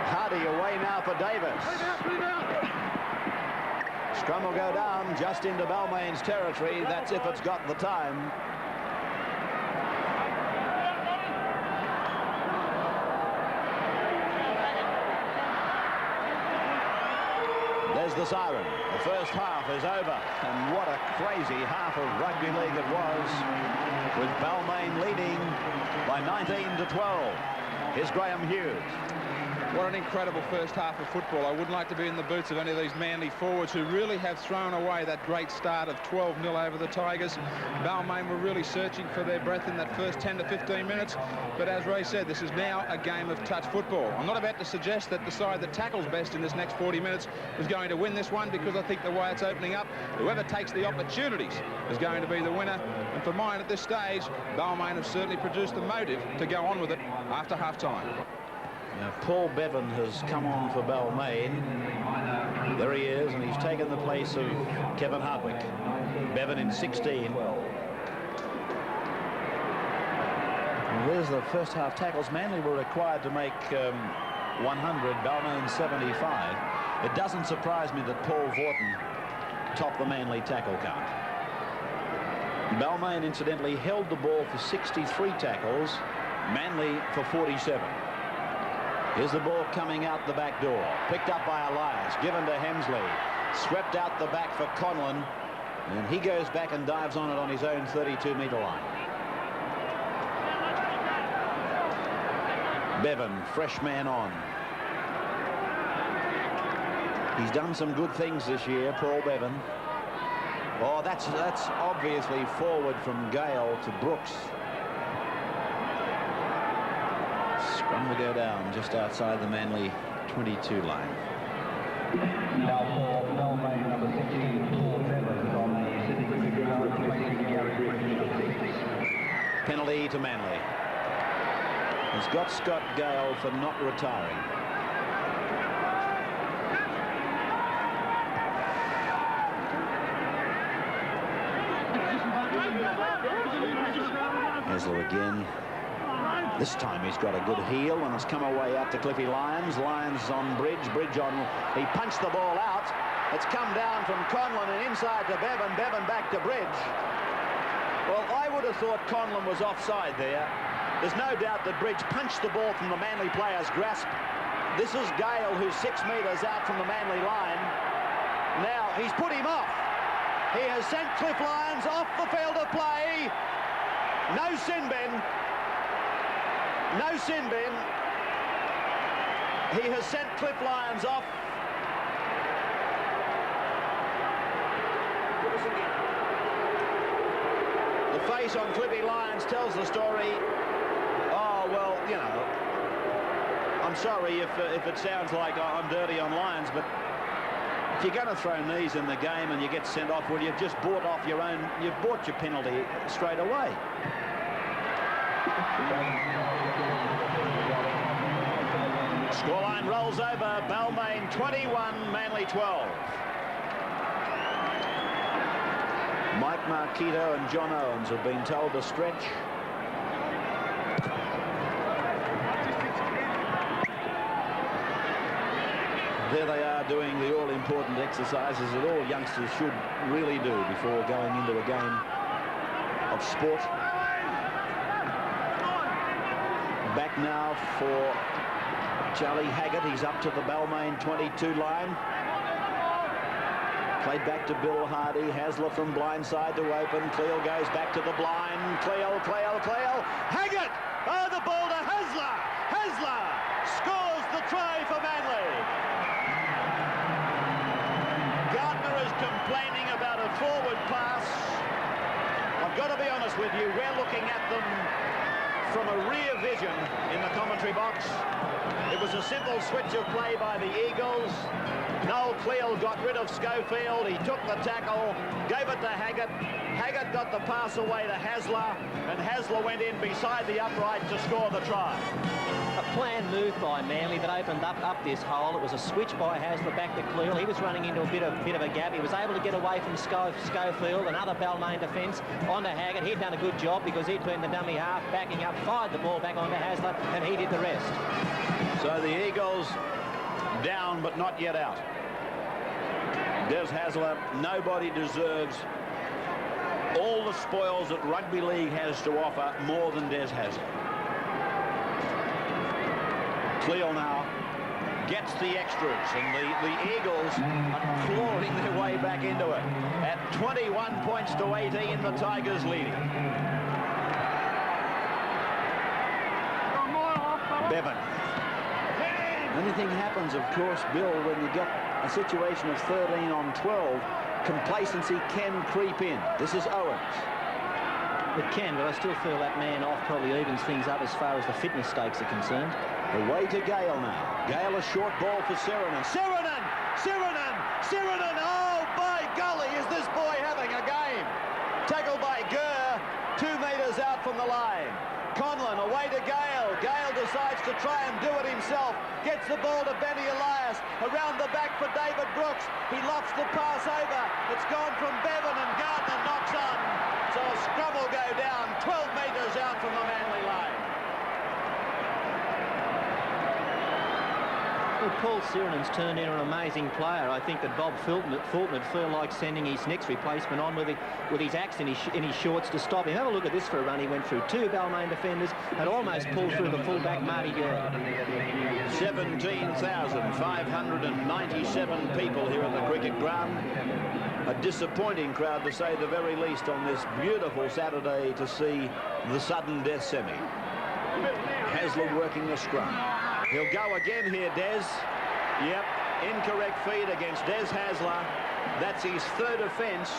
Hardy away now for Davis. Scrum will go down just into Balmain's territory. That's if it's got the time. There's the siren. The first half is over. And what a crazy half of rugby league it was, with Balmain leading by 19 to 12. Here's Graham Hughes. What an incredible first half of football. I wouldn't like to be in the boots of any of these Manly forwards who really have thrown away that great start of 12-0 over the Tigers. Balmain were really searching for their breath in that first 10 to 15 minutes. But as Ray said, this is now a game of touch football. I'm not about to suggest that the side that tackles best in this next 40 minutes is going to win this one, because I think the way it's opening up, whoever takes the opportunities is going to be the winner. And for mine at this stage, Balmain have certainly produced the motive to go on with it after half-time. Now, Paul Bevan has come on for Balmain. There he is, and he's taken the place of Kevin Hardwick. Bevan in 16. And there's the first half tackles. Manly were required to make 100, Balmain 75. It doesn't surprise me that Paul Vorton topped the Manly tackle count. Balmain, incidentally, held the ball for 63 tackles, Manly for 47. Here's the ball coming out the back door. Picked up by Elias. Given to Hemsley. Swept out the back for Conlon. And he goes back and dives on it on his own 32-metre line. Bevan, fresh man on. He's done some good things this year, Paul Bevan. Oh, that's obviously forward from Gale to Brooks. Scrum to go down just outside the Manly 22 line. Now for Balmain, number 16, Paul Bevan on the Sydney Cricket Ground, replacing Gary. Penalty to Manly. It's got Scott Gale for not retiring. Hesler again. This time he's got a good heel and has come away out to Cliffy Lyons. Lyons on Bridge. Bridge on. He punched the ball out. It's come down from Conlon and inside to Bevan. Bevan back to Bridge. Well, I would have thought Conlon was offside there. There's no doubt that Bridge punched the ball from the Manly player's grasp. This is Gale, who's 6 metres out from the Manly line. Now he's put him off. He has sent Cliff Lyons off the field of play. No sin bin. No sin bin. He has sent Cliff Lyons off. The face on Cliffy Lyons tells the story. Oh, well, you know, I'm sorry if it sounds like I'm dirty on Lyons, but if you're going to throw knees in the game and you get sent off, well, you've just bought off your own, you've bought your penalty straight away. Scoreline rolls over. Balmain 21, Manly 12. Mike Marquito and John Owens have been told to stretch. There they are doing the all-important exercises that all youngsters should really do before going into a game of sport. Back now for Charlie Haggett. He's up to the Balmain 22 line. Played back to Bill Hardy. Hasler from blind side to open. Cleo goes back to the blind. Cleo. Haggett! Oh, the ball to Hasler! Hasler scores the try for Manly. Gardner is complaining about a forward pass. I've got to be honest with you, we're looking at them from a rear vision in the commentary box. It was a simple switch of play by the Eagles. Noel Cleal got rid of Schofield. He took the tackle, gave it to Haggett. Haggett got the pass away to Hasler, and Hasler went in beside the upright to score the try. A planned move by Manly that opened up this hole. It was a switch by Hasler back to Cleal. He was running into a bit of a gap. He was able to get away from Schofield. Another Balmain defence onto Haggett. He'd done a good job because he'd been the dummy half, backing up, fired the ball back onto Hasler, and he did the rest. So the Eagles down but not yet out. Des Hasler, nobody deserves all the spoils that rugby league has to offer more than Des Hasler. Cleal now gets the extras, and the Eagles are clawing their way back into it. At 21 points to 18, the Tigers leading. Bevan. Anything happens, of course, Bill, when you get a situation of 13 on 12, complacency can creep in. This is Owens. It can, but I still feel that man off probably evens things up as far as the fitness stakes are concerned. Away to Gale now. Gale, a short ball for Sirinen. Sirinen! Sirinen! Sirinen! Oh, by golly, is this boy having a game? Tackled by Gurr, 2 metres out from the line. Conlon away to Gale. Gale decides to try and do it himself. Gets the ball to Benny Elias. Around the back for David Brooks. He lofts the pass over. It's gone from Bevan, and Gardner knocks on. So a scrum will go down 12 metres out from the Manly line. Well, Paul Sirenen's turned into an amazing player. I think that Bob Fulton would feel like sending his next replacement on with his axe in his shorts to stop him. Have a look at this for a run. He went through 2 Balmain defenders and almost pulled through the fullback Marty Gurr. 17,597 people here at the cricket ground. A disappointing crowd, to say the very least, on this beautiful Saturday to see the sudden death semi. Hasler working the scrum. He'll go again here, Des. Yep, incorrect feed against Des Hasler. That's his 3rd offence.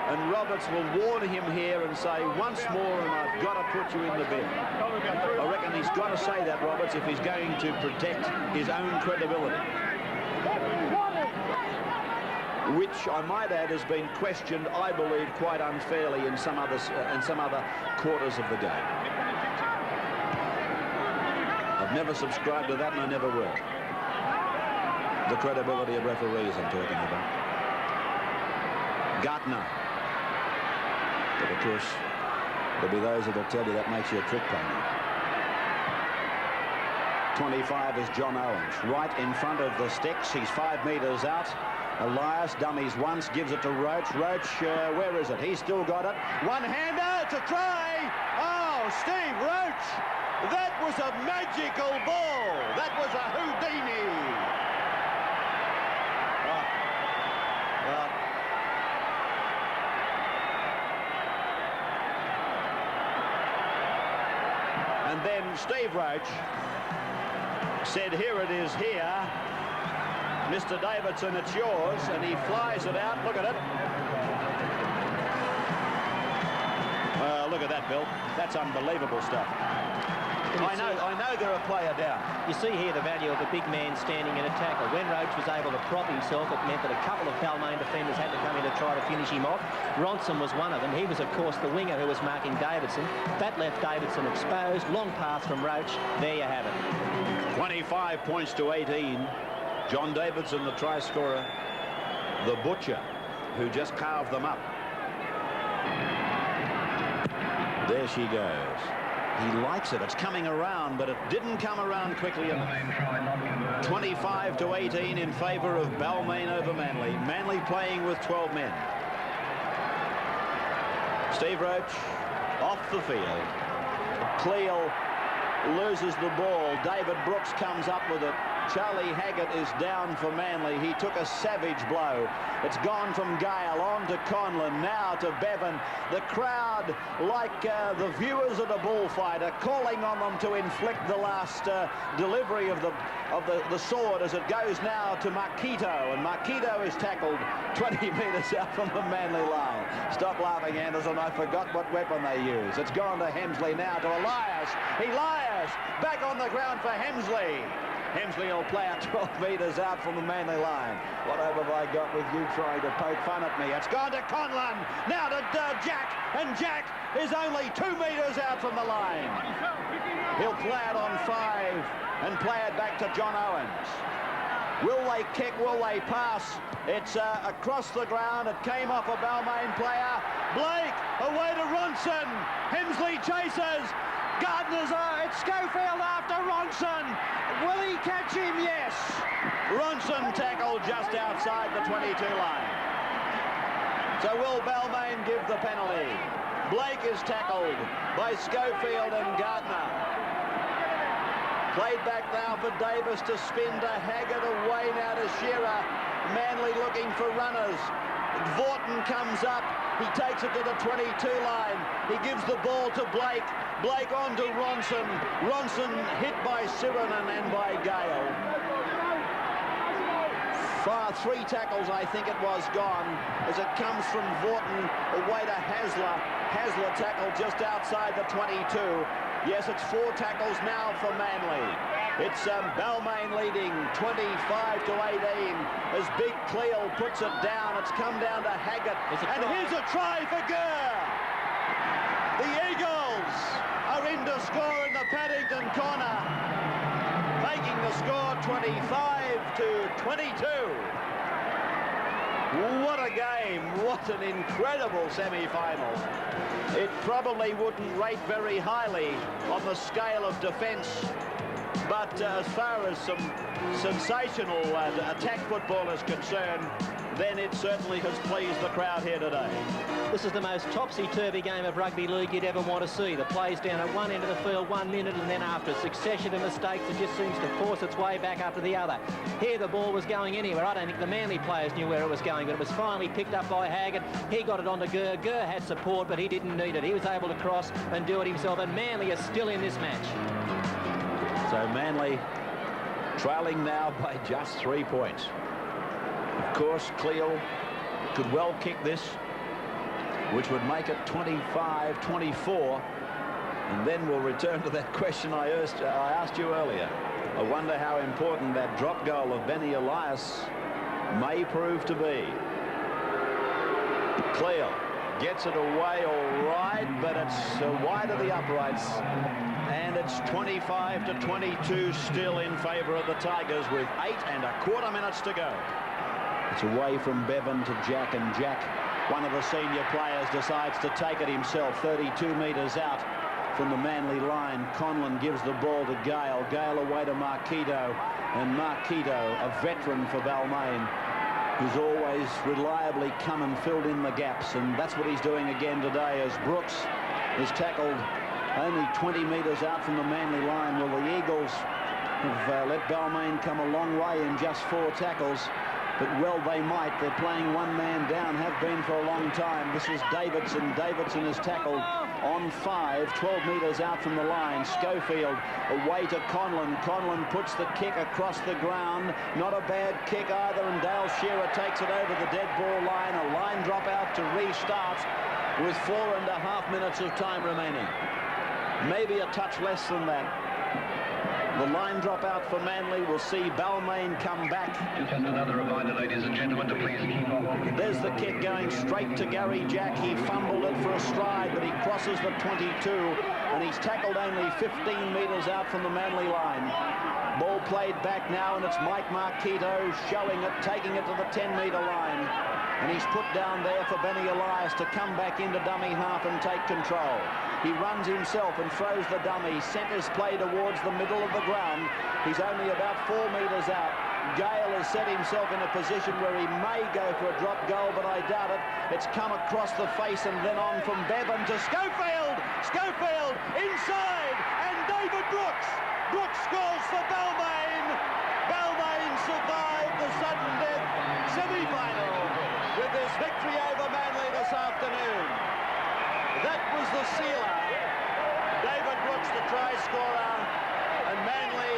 And Roberts will warn him here and say, once more, and I've got to put you in the bin. I reckon he's got to say that, Roberts, if he's going to protect his own credibility. Which, I might add, has been questioned, I believe, quite unfairly in some other quarters of the game. I've never subscribed to that, and I never will. The credibility of referees I'm talking about. Gartner. But, of course, there'll be those that will tell you that makes you a trick pony. 25 is John Owens. Right in front of the sticks. He's 5 metres out. Elias dummies once, gives it to Roach. Roach, where is it? He's still got it. One-hander, it's a try. Oh, Steve Roach. That was a magical ball. That was a Houdini. Oh. Well. And then Steve Roach said, here it is here. Mr. Davidson, it's yours. And he flies it out. Look at it. Look at that, Bill. That's unbelievable stuff. I know they're a player down. You see here the value of a big man standing in a tackle. When Roach was able to prop himself, it meant that a couple of Balmain defenders had to come in to try to finish him off. Ronson was one of them. He was, of course, the winger who was marking Davidson. That left Davidson exposed. Long pass from Roach. There you have it. 25 points to 18. John Davidson, the try scorer. The butcher, who just carved them up. There she goes. He likes it. It's coming around, but it didn't come around quickly enough. 25 to 18 in favour of Balmain over Manly. Manly playing with 12 men. Steve Roach off the field. Cleal loses the ball. David Brooks comes up with it. Charlie Haggett is down for Manly. He took a savage blow. It's gone from Gale on to Conlon, now to Bevan. The crowd, like the viewers at a bullfight, are calling on them to inflict the last delivery of the sword as it goes now to Marquito, and Marquito is tackled 20 metres out from the Manly line. Stop laughing, Anderson. I forgot what weapon they use. It's gone to Hemsley now to Elias. Elias back on the ground for Hemsley. Hemsley will play out 12 metres out from the Manly line. What hope have I got with you trying to poke fun at me? It's gone to Conlon, now to Jack, and Jack is only 2 metres out from the line. He'll play it on 5 and play it back to John Owens. Will they kick? Will they pass? It's across the ground. It came off a Balmain player. Blake away to Ronson. Hemsley chases. Gardner's it's Schofield after Ronson. Will he catch him? Yes. Ronson tackled just outside the 22 line. So will Balmain give the penalty? Blake is tackled by Schofield and Gardner. Played back now for Davis to spin to Haggett, away now to Shearer. Manly looking for runners. Vorton comes up. He takes it to the 22 line. He gives the ball to Blake. Blake on to Ronson. Ronson hit by Sirenen and by Gale. 3 tackles, I think it was, gone as it comes from Vorton away to Hasler. Hasler tackled just outside the 22. Yes, it's 4 tackles now for Manly. It's Balmain leading 25 to 18 as Big Cleo puts it down. It's come down to Haggett. And here's a try for Gurr. The Eagles are in to score in the Paddington corner, making the score 25 to 22. What a game. What an incredible semi-final. It probably wouldn't rate very highly on the scale of defence, but as far as some sensational attack football is concerned, then it certainly has pleased the crowd here today. This is the most topsy-turvy game of rugby league you'd ever want to see. The play's down at one end of the field 1 minute, and then after a succession of mistakes, it just seems to force its way back up to the other. Here the ball was going anywhere. I don't think the Manly players knew where it was going, but it was finally picked up by Haggett. He got it onto Gurr. Gurr had support, but he didn't need it. He was able to cross and do it himself, and Manly is still in this match. So Manly trailing now by just 3 points. Of course, Cleo could well kick this, which would make it 25-24. And then we'll return to that question I asked you earlier. I wonder how important that drop goal of Benny Elias may prove to be. Cleo gets it away all right, but it's wide of the uprights. And it's 25 to 22 still in favour of the Tigers with 8 1/4 minutes to go. It's away from Bevan to Jack, and Jack, one of the senior players, decides to take it himself 32 metres out from the Manly line. Conlon gives the ball to Gale. Gale away to Marquito, and Marquito, a veteran for Balmain, who's always reliably come and filled in the gaps, and that's what he's doing again today as Brooks is tackled only 20 metres out from the Manly line. Well, the Eagles have let Balmain come a long way in just 4 tackles, but well they might. They're playing one man down, have been for a long time. This is Davidson. Davidson is tackled on 5, 12 metres out from the line. Schofield away to Conlon. Conlon puts the kick across the ground. Not a bad kick either, and Dale Shearer takes it over the dead ball line. A line drop out to restart with 4.5 minutes of time remaining. Maybe a touch less than that. The line drop out for Manly. We'll see Balmain come back. Just another reminder, ladies and gentlemen, to please keep on. There's the kick going straight to Gary Jack. He fumbled it for a stride, but he crosses the 22, and he's tackled only 15 metres out from the Manly line. Ball played back now, and it's Mike Marquito showing it, taking it to the 10-metre line. And he's put down there for Benny Elias to come back into dummy half and take control. He runs himself and throws the dummy. Centres play towards the middle of the ground. He's only about 4 metres out. Gale has set himself in a position where he may go for a drop goal, but I doubt it. It's come across the face and then on from Bevan to Schofield. Schofield inside, and David Brooks. Brooks scores for Balmain. Balmain survived the sudden death semi-final with this victory over Manly this afternoon. That was the sealer. David Brooks, the try scorer, and Manly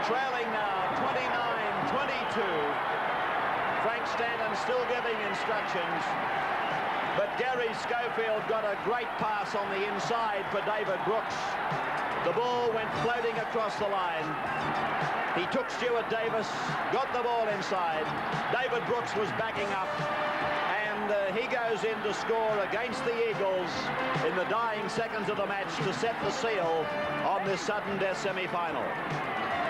trailing now 29-22. Frank Stanton still giving instructions, but Gary Schofield got a great pass on the inside for David Brooks. The ball went floating across the line. He took Stuart Davis, got the ball inside. David Brooks was backing up, and he goes in to score against the Eagles in the dying seconds of the match to set the seal on this sudden death semi-final.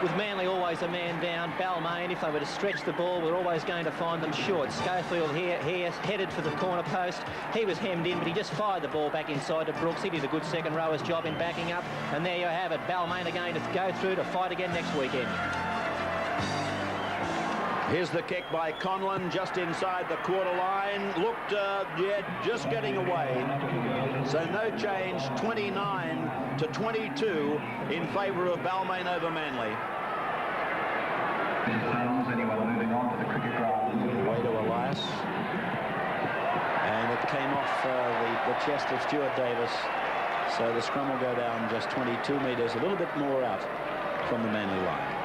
With Manly always a man down, Balmain, if they were to stretch the ball, we're always going to find them short. Schofield here headed for the corner post. He was hemmed in, but he just fired the ball back inside to Brooks. He did a good second rower's job in backing up. And there you have it. Balmain are going to go through to fight again next weekend. Here's the kick by Conlon just inside the quarter line. Looked, just getting away. So no change, 29-22 in favour of Balmain over Manly. Anyone moving on to the cricket ground. Way to Elias. And it came off the chest of Stuart Davis. So the scrum will go down just 22 metres, a little bit more out from the Manly line.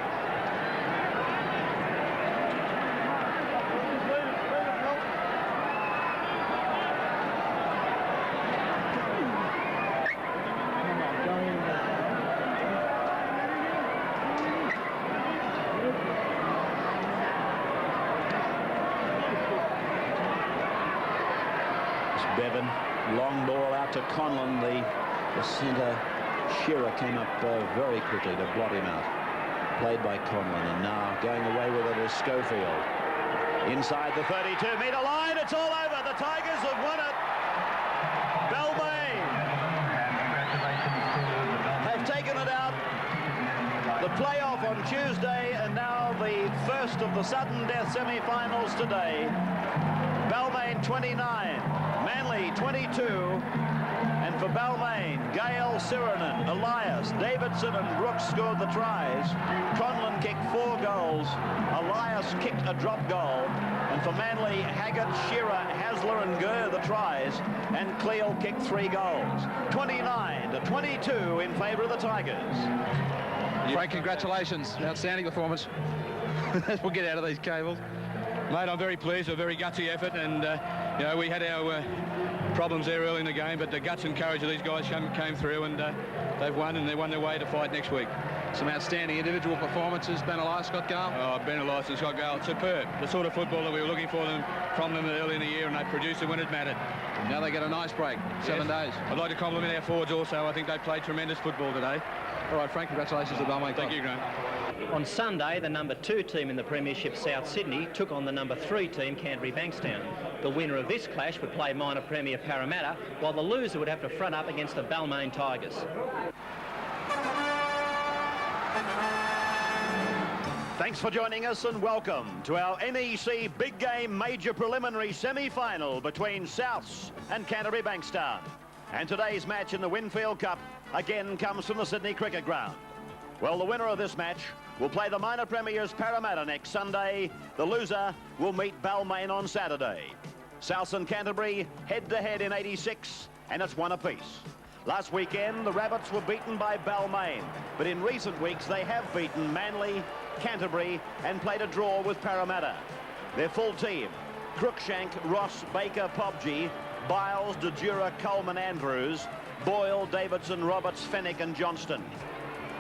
Bevan, long ball out to Conlon. The centre Shearer came up very quickly to blot him out. Played by Conlon, and now going away with it is Schofield. Inside the 32-metre line, it's all over. The Tigers have won it. Balmain have taken it out. The playoff on Tuesday, and now the first of the sudden death semi-finals today. Balmain 29, Manly 22, and for Balmain, Gale, Sirinen, Elias, Davidson and Brooks scored the tries. Conlon kicked 4 goals, Elias kicked a drop goal, and for Manly, Haggart, Shearer, Hasler and Gurr the tries, and Cleal kicked 3 goals. 29-22 in favour of the Tigers. Frank, congratulations. Outstanding performance. We'll get out of these cables. Mate, I'm very pleased. A very gutsy effort, and you know, we had our problems there early in the game, but the guts and courage of these guys came through, and they've won, and they won their way to fight next week. Some outstanding individual performances. Ben Elias, Scott Gale. Oh, Ben Elias and Scott Gale, superb. The sort of football that we were looking for from them early in the year, and they produced it when it mattered. Now they get a nice break, 7 days. I'd like to compliment our forwards also. I think they played tremendous football today. All right, Frank, congratulations to the Balmain. Thank you, Grant. On Sunday, the number 2 team in the Premiership, South Sydney, took on the number 3 team, Canterbury Bankstown. The winner of this clash would play minor Premier Parramatta, while the loser would have to front up against the Balmain Tigers. Thanks for joining us and welcome to our NEC Big Game Major Preliminary Semi-Final between Souths and Canterbury Bankstown. And today's match in the Winfield Cup again comes from the Sydney Cricket Ground. Well, the winner of this match will play the minor premiers Parramatta next Sunday. The loser will meet Balmain on Saturday. Souths and Canterbury head-to-head in 86, and it's 1 apiece. Last weekend, the Rabbits were beaten by Balmain, but in recent weeks they have beaten Manly, Canterbury, and played a draw with Parramatta. Their full team: Cruikshank, Ross, Baker, Pobji, Biles, DeJura, Coleman, Andrews, Boyle, Davidson, Roberts, Fennick and Johnston.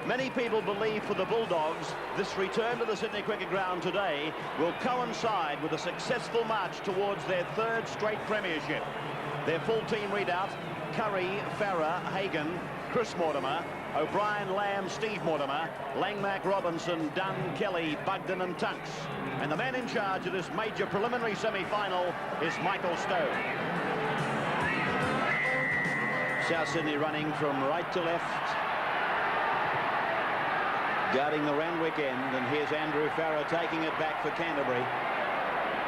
Many people believe for the Bulldogs, this return to the Sydney Cricket Ground today will coincide with a successful march towards their 3rd straight premiership. Their full team readout: Curry, Farah, Hagan, Chris Mortimer, O'Brien, Lamb, Steve Mortimer, Langmack, Robinson, Dunn, Kelly, Bugden and Tunks. And the man in charge of this major preliminary semi-final is Michael Stone. South Sydney running from right to left, guarding the Randwick end, and here's Andrew Farah taking it back for Canterbury.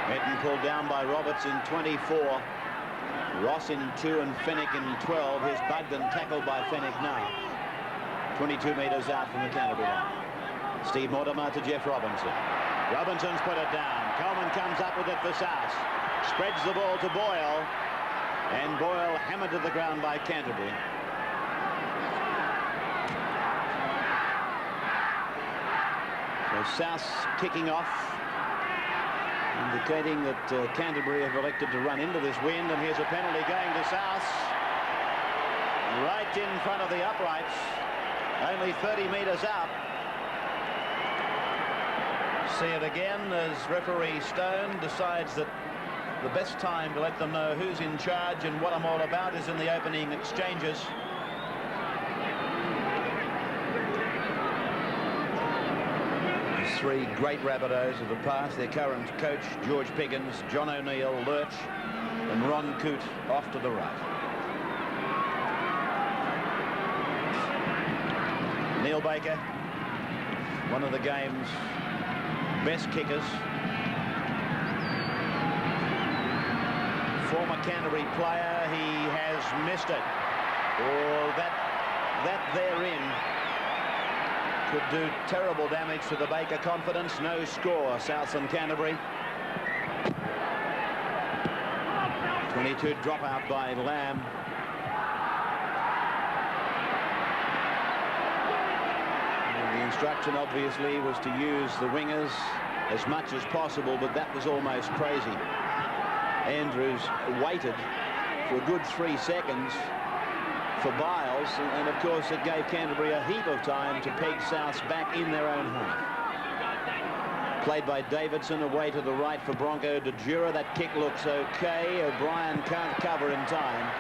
Metten pulled down by Roberts in 24, Ross in 2 and Fennick in 12. Here's Bugden tackled by Fennick now. 22 metres out from the Canterbury line. Steve Mortimer to Jeff Robinson. Robinson's put it down. Coleman comes up with it for South. Spreads the ball to Boyle. And Boyle hammered to the ground by Canterbury. So South kicking off, indicating that Canterbury have elected to run into this wind, and here's a penalty going to South. Right in front of the uprights, only 30 metres out. See it again as referee Stone decides that the best time to let them know who's in charge and what I'm all about is in the opening exchanges. These three great Rabbitohs of the past, their current coach, George Piggins, John O'Neill, Lurch, and Ron Coote off to the right. Neil Baker, one of the game's best kickers. Former Canterbury player, he has missed it. Or that therein could do terrible damage to the Baker confidence. No score, South and Canterbury. 22 dropout by Lamb. And the instruction obviously was to use the wingers as much as possible, but that was almost crazy. Andrews waited for a good 3 seconds for Biles, and of course it gave Canterbury a heap of time to peg Souths back in their own half. Played by Davidson, away to the right for Bronco de Jura. That kick looks okay. O'Brien can't cover in time.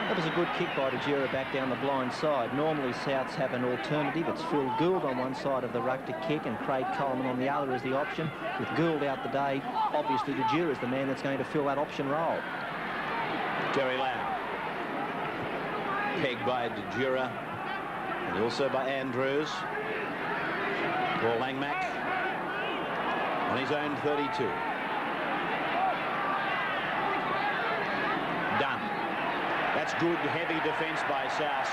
That was a good kick by de Jura back down the blind side. Normally Souths have an alternative. It's Phil Gould on one side of the ruck to kick and Craig Coleman on the other as the option. With Gould out the day, obviously de Jura is the man that's going to fill that option role. Terry Lamb. Pegged by de Jura and also by Andrews. Paul Langmack on his own 32. Done. That's good heavy defence by South.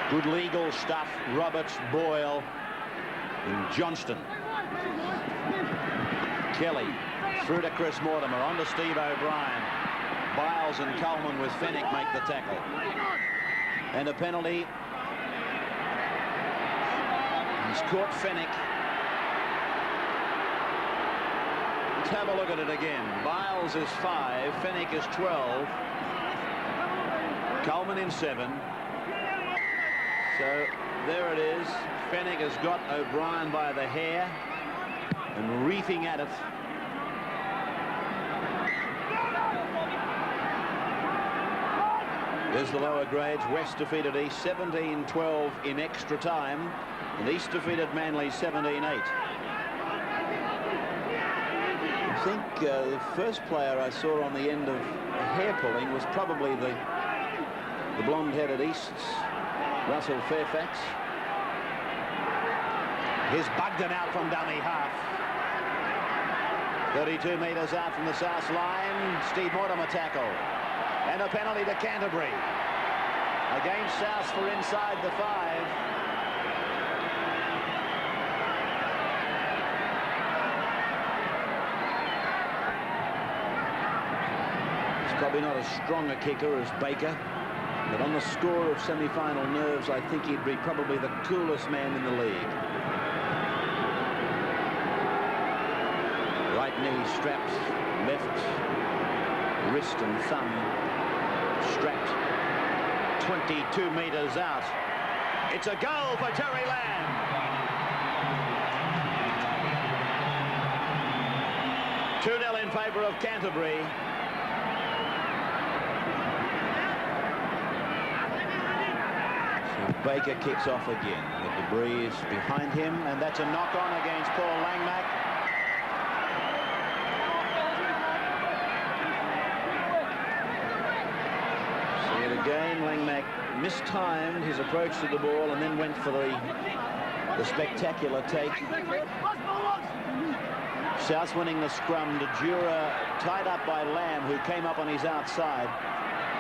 Good legal stuff. Roberts, Boyle and Johnston. Kelly through to Chris Mortimer, on to Steve O'Brien. Biles and Coleman with Fennick make the tackle. And a penalty. He's caught Fennick. Let's have a look at it again. Biles is 5, Fennick is 12. Coleman in 7. So there it is. Fennick has got O'Brien by the hair and reefing at it. There's the lower grades. West defeated East 17-12 in extra time, and East defeated Manly 17-8. I think the first player I saw on the end of hair pulling was probably the blonde-headed East's Russell Fairfax. Here's Bugden out from dummy half. 32 metres out from the South line. Steve Mortimer tackle. And a penalty to Canterbury. Against South for inside the 5. He's probably not as strong a kicker as Baker, but on the score of semi-final nerves, I think he'd be probably the coolest man in the league. Right knee strapped, left wrist and thumb strapped 22 metres out. It's a goal for Terry Lamb. (2-0) in favour of Canterbury. So Baker kicks off again with the breeze behind him, and that's a knock-on against Paul Langmack. Again, Langmack mistimed his approach to the ball and then went for the spectacular take. South winning the scrum. De Jura tied up by Lamb, who came up on his outside.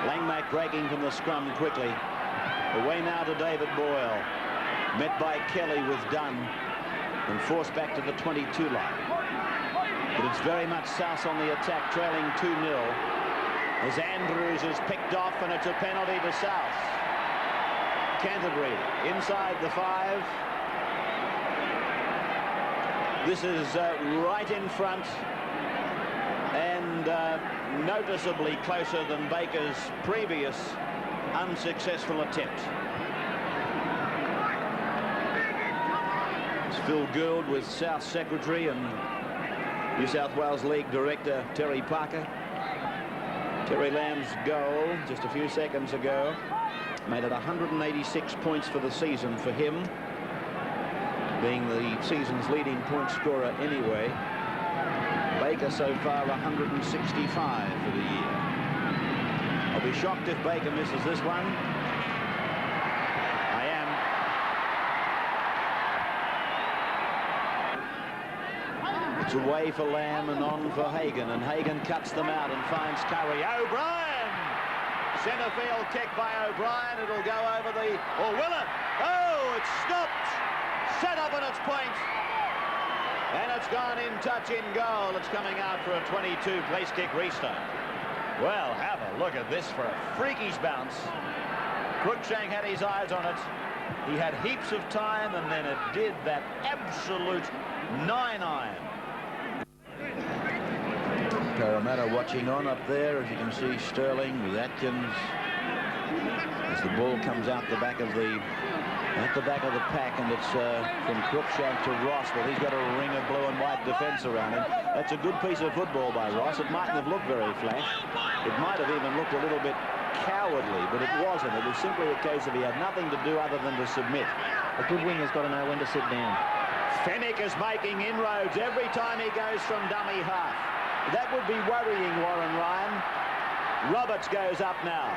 Langmack breaking from the scrum quickly. Away now to David Boyle. met by Kelly with Dunn and forced back to the 22 line. But it's very much South on the attack, trailing 2-0 as Andrews is picked off, and it's a penalty to South. Canterbury inside the 5. This is right in front and noticeably closer than Baker's previous unsuccessful attempt. It's Phil Gould with South Secretary and New South Wales League Director Terry Parker. Terry Lamb's goal just a few seconds ago made it 186 points for the season for him, being the season's leading point scorer anyway. Baker so far 165 for the year. I'll be shocked if Baker misses this one. I am. It's away for Lamb and on for Hagan, and Hagan cuts them out and finds Curry. O'Brien! Centre field kick by O'Brien. It'll go over the... or will it? Oh, it's stopped! Set up on its point, and it's gone in touch in goal. It's coming out for a 22 place kick restart. Well, have a look at this for a freakish bounce. Cruikshank had his eyes on it. He had heaps of time, and then it did that absolute 9-iron. Parramatta watching on up there, as you can see, Sterling with Atkins as the ball comes out the back of the pack, and it's from Cruikshank to Ross. Well, he's got a ring of blue and white defence around him. That's a good piece of football by Ross. It mightn't have looked very flash. It might have even looked a little bit cowardly, but it wasn't. It was simply a case of he had nothing to do other than to submit. A good winger's got to know when to sit down. Fennick is making inroads every time he goes from dummy half. That would be worrying, Warren Ryan. Roberts goes up now.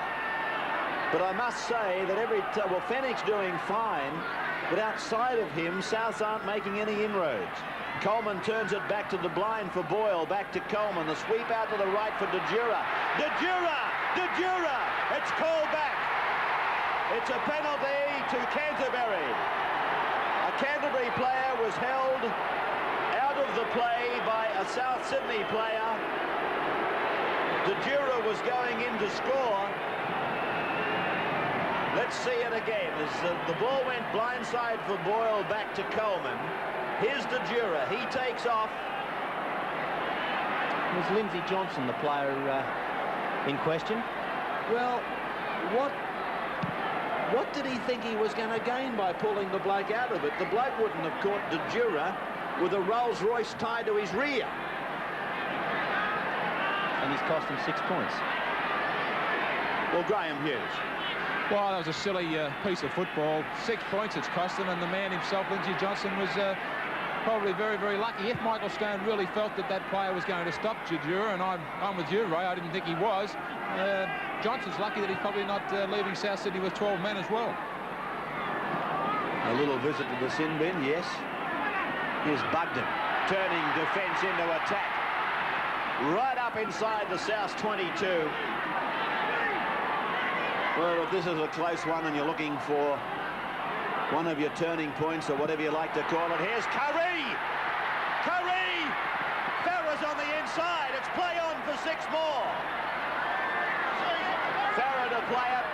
But I must say that well, Fennick's doing fine, but outside of him, Souths aren't making any inroads. Coleman turns it back to the blind for Boyle, back to Coleman. The sweep out to the right for De Jura. De Jura! De Jura! It's called back. It's a penalty to Canterbury. A Canterbury player was held out of the play by a South Sydney player. De Jura was going in to score. Let's see it again. As the ball went blindside for Boyle back to Coleman. Here's De Jura. He takes off. Was Lindsay Johnson the player in question? Well, what did he think he was going to gain by pulling the bloke out of it? The bloke wouldn't have caught De Jura with a Rolls Royce tied to his rear. And he's cost him 6 points. Well, Graham Hughes. Well, that was a silly piece of football. 6 points it's cost him, and the man himself, Lindsay Johnson, was probably very, very lucky. If Michael Stone really felt that that player was going to stop Jadura, and I'm with you, Ray, I didn't think he was, Johnson's lucky that he's probably not leaving South Sydney with 12 men as well. A little visit to the sin bin, yes. Here's Bugden, turning defence into attack. Right up inside the South 22. Well, if this is a close one and you're looking for one of your turning points or whatever you like to call it, here's Curry! Curry! Farrah's on the inside. It's play on for 6 more. Farrah to play it.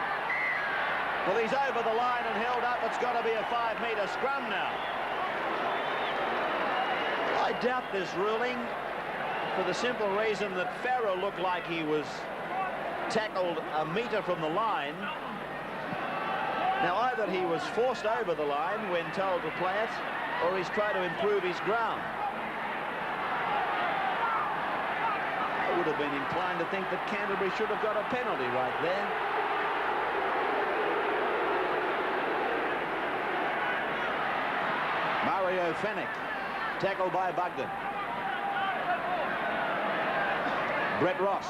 Well, he's over the line and held up. It's got to be a 5-metre scrum now. I doubt this ruling for the simple reason that Farrah looked like he was tackled a metre from the line. Now, either he was forced over the line when told to play it, or he's trying to improve his ground. I would have been inclined to think that Canterbury should have got a penalty right there. Mario Fennick, tackled by Bugden. Brett Ross.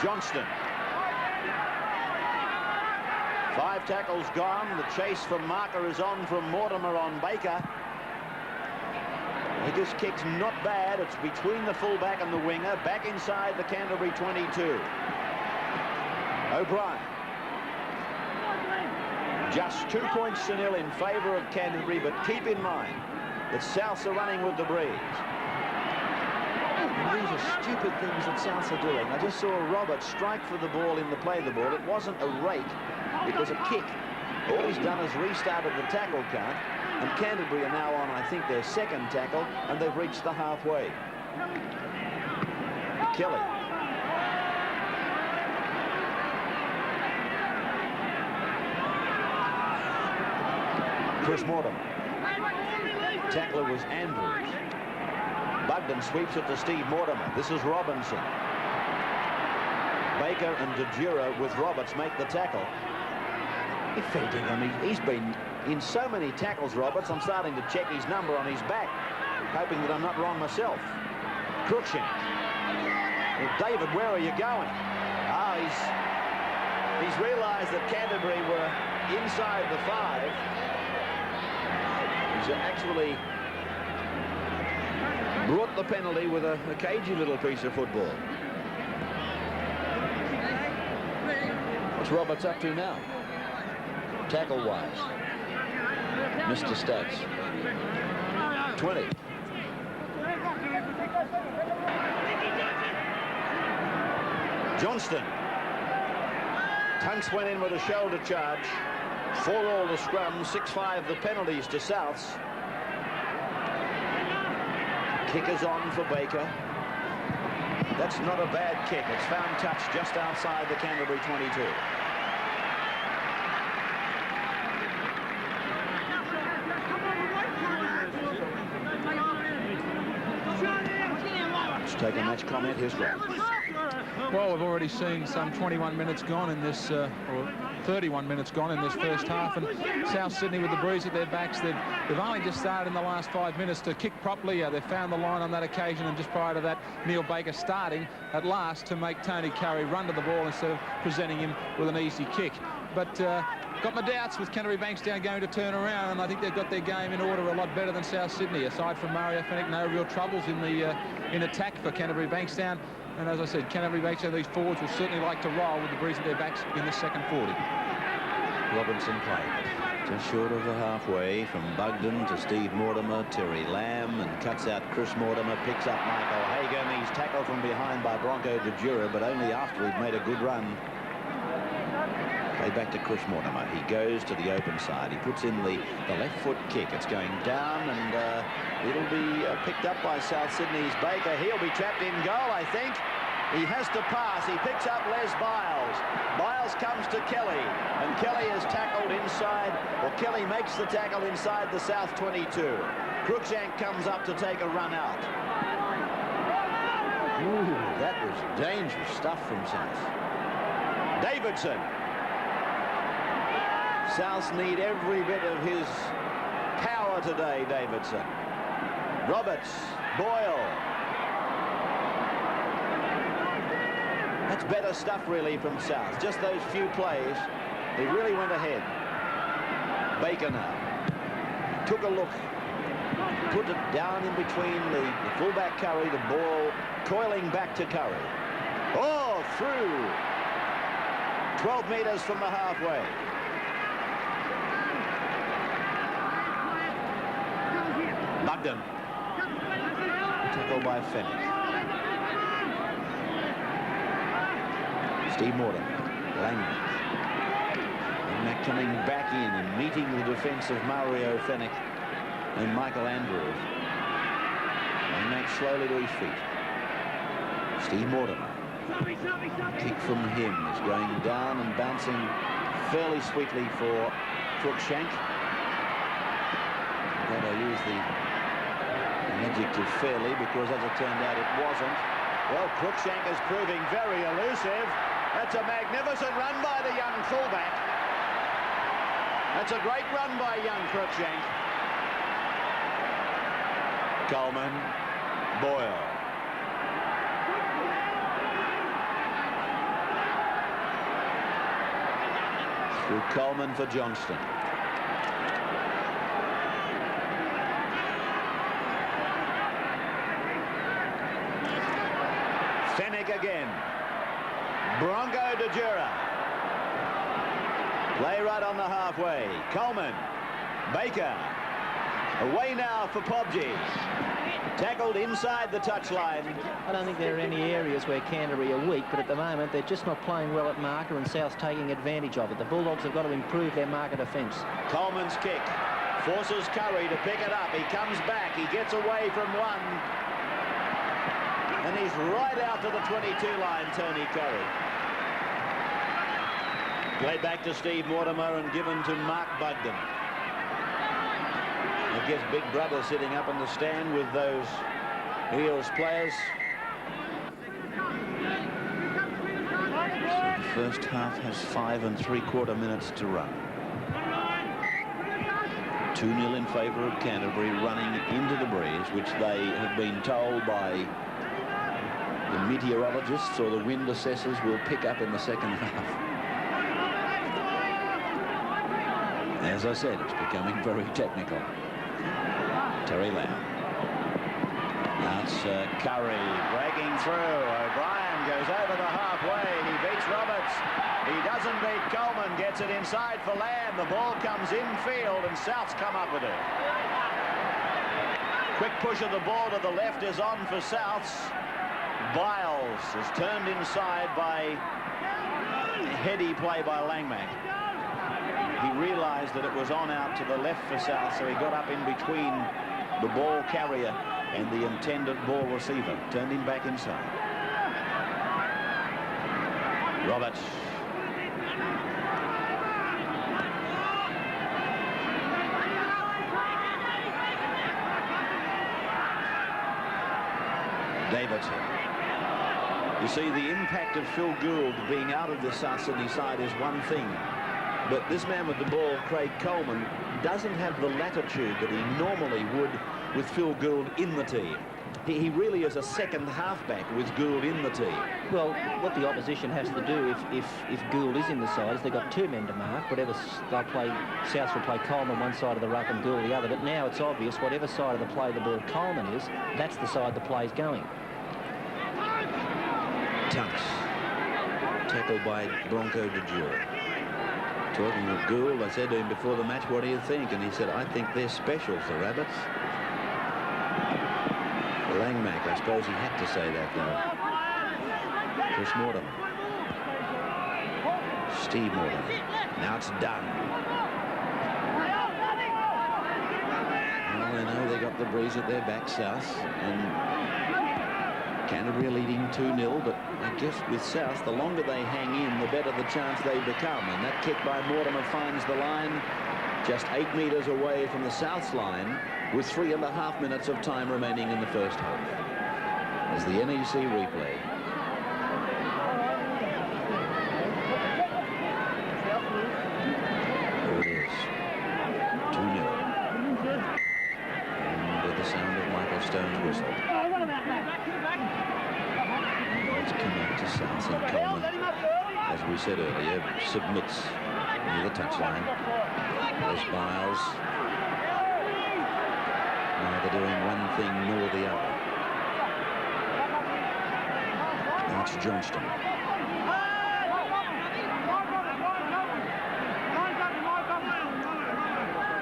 Johnston. 5 tackles gone. The chase from Marker is on from Mortimer on Baker. Baker's kick's not bad. It's between the fullback and the winger, back inside the Canterbury 22. O'Brien. Just 2 points to nil in favour of Canterbury, but keep in mind that Souths are running with the breeze. And these are stupid things that Souths are doing. I just saw Roberts strike for the ball in the play of the ball. It wasn't a rake, it was a kick. All he's done is restarted the tackle count, and Canterbury are now on, I think, their second tackle, and they've reached the halfway. Kelly. Chris Mortimer. Tackler was Andrews. Bugden sweeps it to Steve Mortimer. This is Robinson. Baker and DeJura with Roberts make the tackle. Defending him. He's been in so many tackles, Roberts. I'm starting to check his number on his back, hoping that I'm not wrong myself. Cruikshank. Well, David, where are you going? Ah, he's realised that Canterbury were inside the 5. He's actually brought the penalty with a cagey little piece of football. What's Roberts up to now? Tackle-wise. Mr. Stats. 20. Johnston. Tunks went in with a shoulder charge. 4 all the scrum, 6-5 the penalties to Souths. Kick is on for Baker. That's not a bad kick. It's found touch just outside the Canterbury 22. Let's take a match comment. Here's Grant. Well, we've already seen some 21 minutes gone in this, or 31 minutes gone in this first half, and South Sydney with the breeze at their backs. They've only just started in the last 5 minutes to kick properly. They've found the line on that occasion, and just prior to that, Neil Baker starting at last to make Tony Curry run to the ball instead of presenting him with an easy kick. But got my doubts with Canterbury Bankstown going to turn around, and I think they've got their game in order a lot better than South Sydney. Aside from Mario Fennick, no real troubles in the in attack for Canterbury Bankstown. And as I said, Canterbury Bankstown, these forwards will certainly like to roll with the breeze at their backs in the second 40. Robinson played just short of the halfway from Bugden to Steve Mortimer, Terry Lamb, and cuts out Chris Mortimer, picks up Michael Hagan. He's tackled from behind by Bronco DeJura, but only after he'd made a good run. Play back to Chris Mortimer. He goes to the open side. He puts in the left foot kick. It's going down, and it'll be picked up by South Sydney's Baker. He'll be trapped in goal, I think. He has to pass. He picks up Les Biles. Biles comes to Kelly, and Kelly is tackled inside, or Kelly makes the tackle inside the South 22. Cruikshank comes up to take a run out. Ooh, that was dangerous stuff from South. Davidson. Souths need every bit of his power today, Davidson. Roberts, Boyle. That's better stuff, really, from South. Just those few plays, they really went ahead. Baker now. Took a look. Put it down in between the fullback Curry, the ball coiling back to Curry. Oh, through. 12 metres from the halfway. Bugden. Tackle by Fennick. Steve Mortimer. Langman. And that coming back in and meeting the defence of Mario Fennick and Michael Andrews. And Max slowly to his feet. Steve Mortimer. Kick from him is going down and bouncing fairly sweetly for Cruikshank. I'm going to use the adjective fairly, because as it turned out it wasn't. Well, Cruikshank is proving very elusive. That's a magnificent run by the young fullback. That's a great run by young Cruikshank. Coleman, Boyle. Through Coleman for Johnston. Fennick again. Bronco DeJura. Play right on the halfway. Coleman. Baker. Away now for Pobges. Tackled inside the touchline. I don't think there are any areas where Canterbury are weak, but at the moment they're just not playing well at marker, and South's taking advantage of it. The Bulldogs have got to improve their marker defence. Coleman's kick forces Curry to pick it up. He comes back. He gets away from one. And he's right out to the 22 line, Tony Curry. Played back to Steve Mortimer and given to Mark Bugden. I guess Big Brother sitting up in the stand with those Eels players. So the first half has 5 3/4 minutes to run. 2-0 in favour of Canterbury, running into the breeze, which they have been told by the meteorologists or the wind assessors will pick up in the second half. As I said, it's becoming very technical. Terry Lamb. Now it's Curry breaking through. O'Brien goes over the halfway. He beats Roberts. He doesn't beat Coleman. Gets it inside for Lamb. The ball comes infield and South's come up with it. Quick push of the ball to the left is on for Souths. Biles is turned inside by heady play by Langmack. He realised that it was on out to the left for South, so he got up in between the ball carrier and the intended ball receiver. Turned him back inside. Roberts. Davidson. You see, the impact of Phil Gould being out of the South Sydney side is one thing. But this man with the ball, Craig Coleman, doesn't have the latitude that he normally would with Phil Gould in the team. He really is a second halfback with Gould in the team. Well, what the opposition has to do if Gould is in the side is they've got 2 men to mark. Whatever they'll play, South will play Coleman one side of the ruck and Gould the other. But now it's obvious whatever side of the play the ball Coleman is, that's the side the play's going. Tunks. Tackled by Bronco de Jure. Talking of Gould, I said to him before the match, what do you think? And he said, I think they're special, the Rabbits. Langmack, I suppose he had to say that, though. Chris Mortimer. Steve Mortimer. Now it's done. Well, they know they got the breeze at their back, South. And Canterbury leading 2-0, but I guess with South, the longer they hang in, the better the chance they become. And that kick by Mortimer finds the line just 8 metres away from the South's line with 3.5 minutes of time remaining in the first half. As the NEC replay. There it is. 2-0. And with the sound of Michael Stone's whistle. Let's come out to South, and Coleman, as we said earlier, submits near the touchline. There's Biles. Neither doing one thing nor the other. That's Johnston.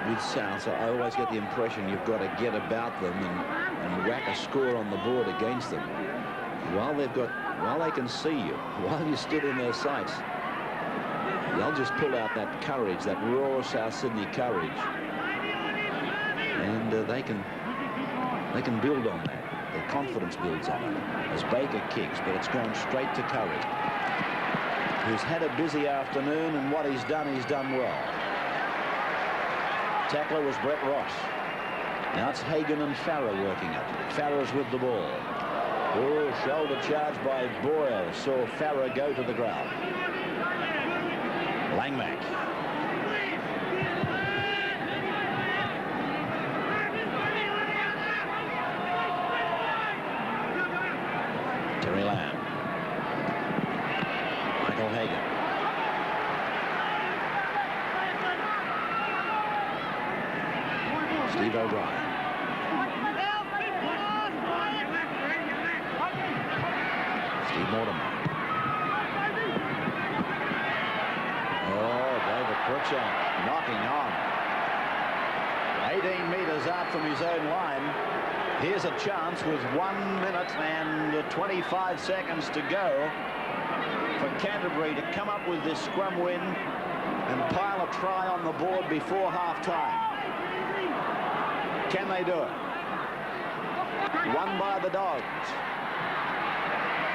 With South, I always get the impression you've got to get about them and whack a score on the board against them. While they can see you, while you stood in their sights, they'll just pull out that courage, that raw South Sydney courage, and they can build on that. Their confidence builds on it. As Baker kicks, but it's gone straight to Curry, who's had a busy afternoon, and what he's done well. Tackler was Brett Ross. Now it's Hagan and Farrer working it. Farrer's with the ball. Oh, shoulder charge by Boyle. Saw Farrer go to the ground. Langmack. Terry Lamb. Michael Hagan. Steve O'Brien. Steve Mortimer. Oh, David Cruikshank knocking on. 18 metres out from his own line. Here's a chance with 1 minute and 25 seconds to go for Canterbury to come up with this scrum win and pile a try on the board before half-time. Can they do it? Won by the Dogs.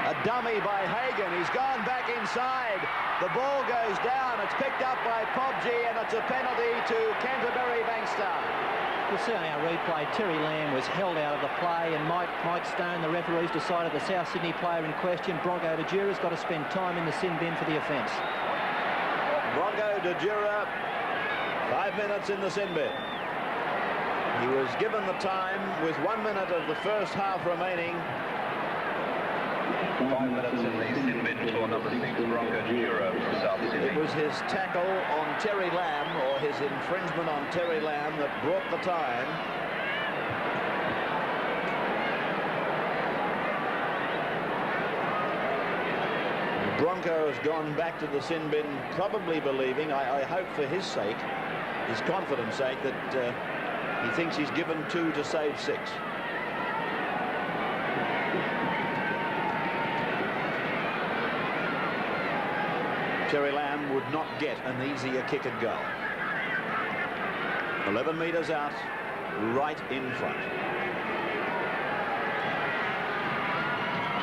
A dummy by Hagan. He's gone back inside. The ball goes down. It's picked up by Pobji, and it's a penalty to Canterbury Bankstown. You'll see on our replay, Terry Lamb was held out of the play, and Mike Stone, the referees, decided the South Sydney player in question, Bronco de Jura's got to spend time in the sin bin for the offence. Bronco de Jura, 5 minutes in the sin bin. He was given the time with 1 minute of the first half remaining. 5 minutes in the sin bin for number 6, Bronco de Jura from South Sydney. It was his tackle on Terry Lamb, or his infringement on Terry Lamb, that brought the time. Bronco has gone back to the sin bin, probably believing, I hope for his sake, his confidence sake, that he thinks he's given 2 to save 6. Terry Lamb would not get an easier kick at goal. 11 metres out, right in front.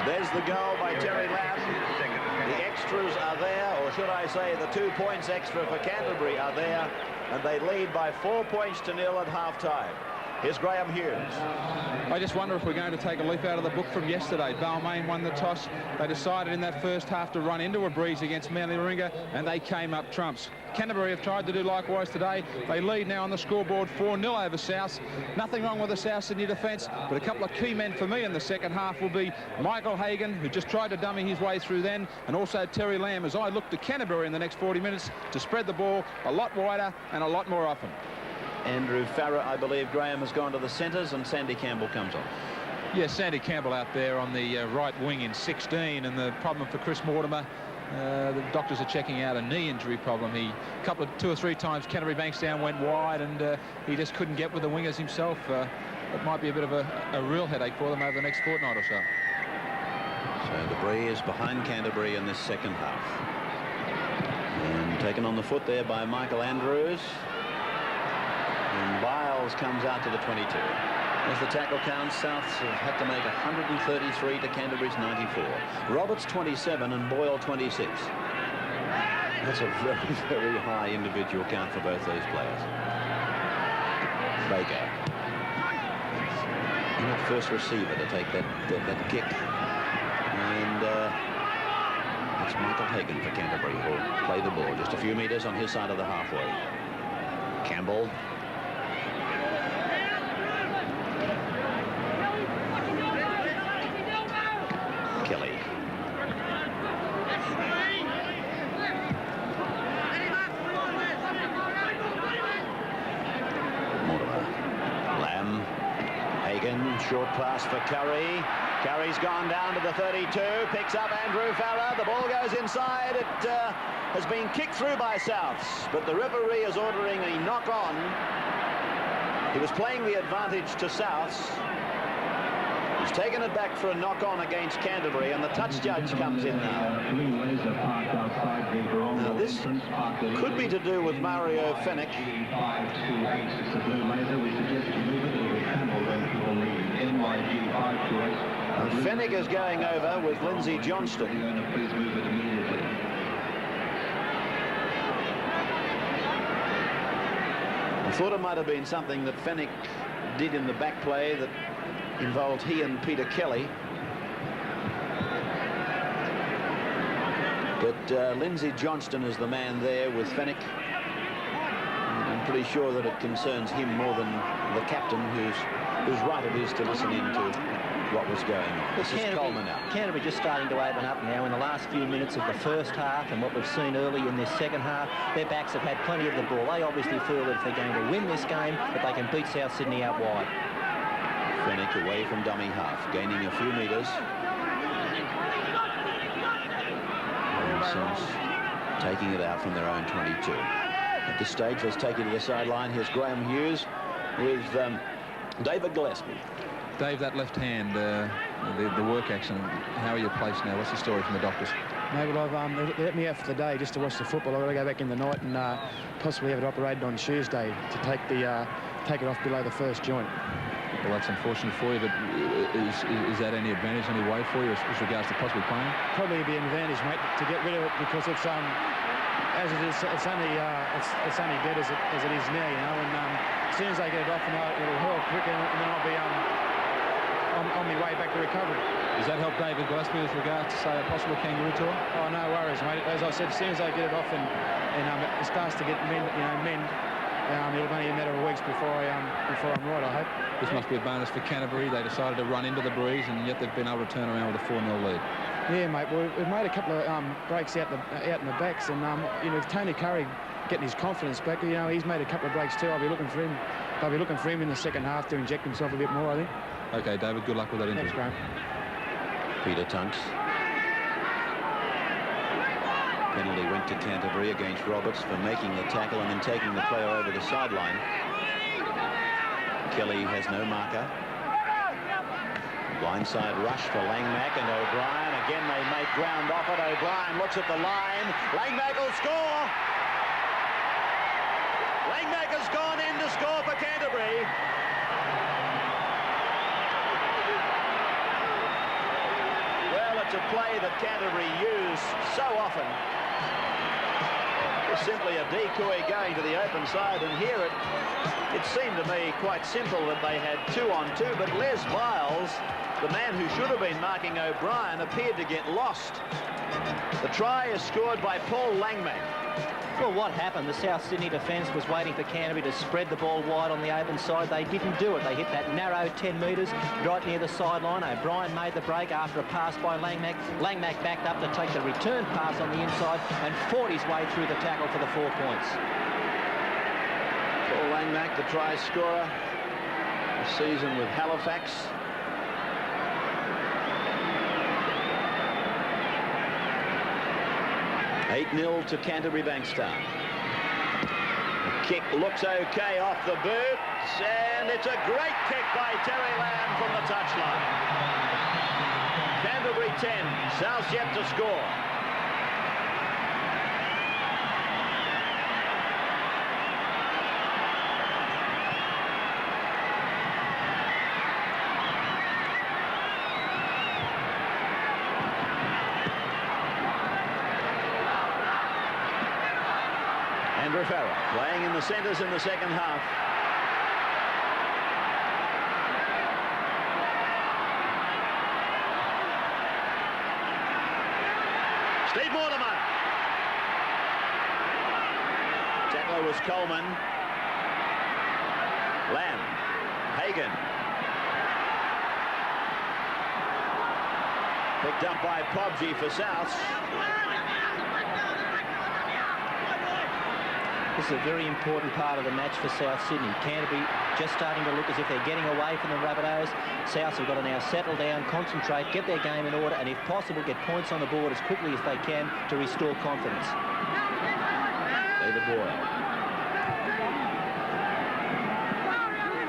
There's the goal by Terry Lamb. The extras are there, or should I say the 2 points extra for Canterbury are there, and they lead by 4 points to 0 at half-time. Here's Graham Hughes. I just wonder if we're going to take a leaf out of the book from yesterday. Balmain won the toss. They decided in that first half to run into a breeze against Manly Warringah, and they came up trumps. Canterbury have tried to do likewise today. They lead now on the scoreboard 4-0 over South. Nothing wrong with the South Sydney defence, but a couple of key men for me in the second half will be Michael Hagan, who just tried to dummy his way through then, and also Terry Lamb, as I look to Canterbury in the next 40 minutes to spread the ball a lot wider and a lot more often. Andrew Farrer, I believe, Graham, has gone to the centres, and Sandy Campbell comes on. Yes, Sandy Campbell out there on the right wing in 16, and the problem for Chris Mortimer, the doctors are checking out a knee injury problem. Two or three times Canterbury Bankstown went wide, and he just couldn't get with the wingers himself. It might be a bit of a real headache for them over the next fortnight or so. So the breeze behind Canterbury in this second half. And taken on the foot there by Michael Andrews. And Biles comes out to the 22. As the tackle counts, Souths have had to make 133 to Canterbury's 94. Roberts 27 and Boyle 26. That's a very, very high individual count for both those players. Baker. And that first receiver to take that kick. And it's Michael Hagan for Canterbury who'll play the ball just a few metres on his side of the halfway. Campbell. Kelly. Mortimer. Lamb. Hagan. Short pass for Curry. Curry's gone down to the 32. Picks up Andrew Farrer. The ball goes inside. It has been kicked through by Souths, but the referee is ordering a knock-on. He was playing the advantage to Souths. He's taken it back for a knock-on against Canterbury, and the touch judge comes in now. Now this could be to do with Mario Fennick. And Fennick is going over with Lindsay Johnston. I thought it might have been something that Fennick did in the back play that involved he and Peter Kelly. But Lindsay Johnston is the man there with Fennick. I'm pretty sure that it concerns him more than the captain, whose right it is to listen in to what was going on. This is Coleman out. Canterbury just starting to open up now in the last few minutes of the first half, and what we've seen early in this second half, their backs have had plenty of the ball. They obviously feel that if they're going to win this game, that they can beat South Sydney out wide. Fennick away from dummy half, gaining a few metres. Taking it out from their own 22. At this stage, let's take you to your sideline. Here's Graham Hughes with David Gillespie. Dave, that left hand, the work action, how are you placed now? What's the story from the doctors? No, well, they let me out for the day just to watch the football. I've got to go back in the night and possibly have it operated on Tuesday to take it off below the first joint. Well, that's unfortunate for you, but is that any advantage, any way for you as regards to possibly playing? Probably be an advantage, mate, to get rid of it, because it's as it is, it's only dead as it is now, you know. And as soon as I get it off, it'll heal quicker, and then I'll be on my way back to recovery. Does that help David Gillespie with regards to, say, a possible kangaroo tour? Oh, no worries, mate. As I said, as soon as I get it off and it starts to get mend, it'll only a matter of weeks before I'm right, I hope. This must be a bonus for Canterbury. They decided to run into the breeze, and yet they've been able to turn around with a 4-0 lead. Yeah, mate. Well, we've made a couple of breaks out in the backs, and Tony Curry getting his confidence back. He's made a couple of breaks too. I'll be looking for him in the second half to inject himself a bit more, I think. Okay, David. Good luck with that injury. Thanks, Graham. Peter Tunks. Penalty went to Canterbury against Roberts for making the tackle and then taking the player over the sideline. Kelly has no marker. Blindside rush for Langmack and O'Brien. Again, they make ground off it. O'Brien looks at the line. Langmack will score. Langmack has gone in to score for Canterbury. Well, it's a play that Canterbury use so often. It's simply a decoy going to the open side, and here it seemed to me quite simple that they had 2-on-2, but Les Miles, the man who should have been marking O'Brien, appeared to get lost. The try is scored by Paul Langmack. Well, what happened? The South Sydney defence was waiting for Canterbury to spread the ball wide on the open side. They didn't do it. They hit that narrow 10 metres right near the sideline. O'Brien made the break after a pass by Langmack. Langmack backed up to take the return pass on the inside and fought his way through the tackle for the 4 points. Paul Langmack, the try scorer, a season with Halifax. $8-0 to Canterbury Bankstown. The kick looks okay off the boot, and it's a great kick by Terry Lamb from the touchline. Canterbury 10, South yet to score. Andrew Farrell playing in the centres in the second half. Steve Mortimer. Tackler was Coleman. Lamb. Hagan. Picked up by Pobji for South. This is a very important part of the match for South Sydney. Canterbury just starting to look as if they're getting away from the Rabbitohs. South have got to now settle down, concentrate, get their game in order, and if possible, get points on the board as quickly as they can to restore confidence. David Boyle.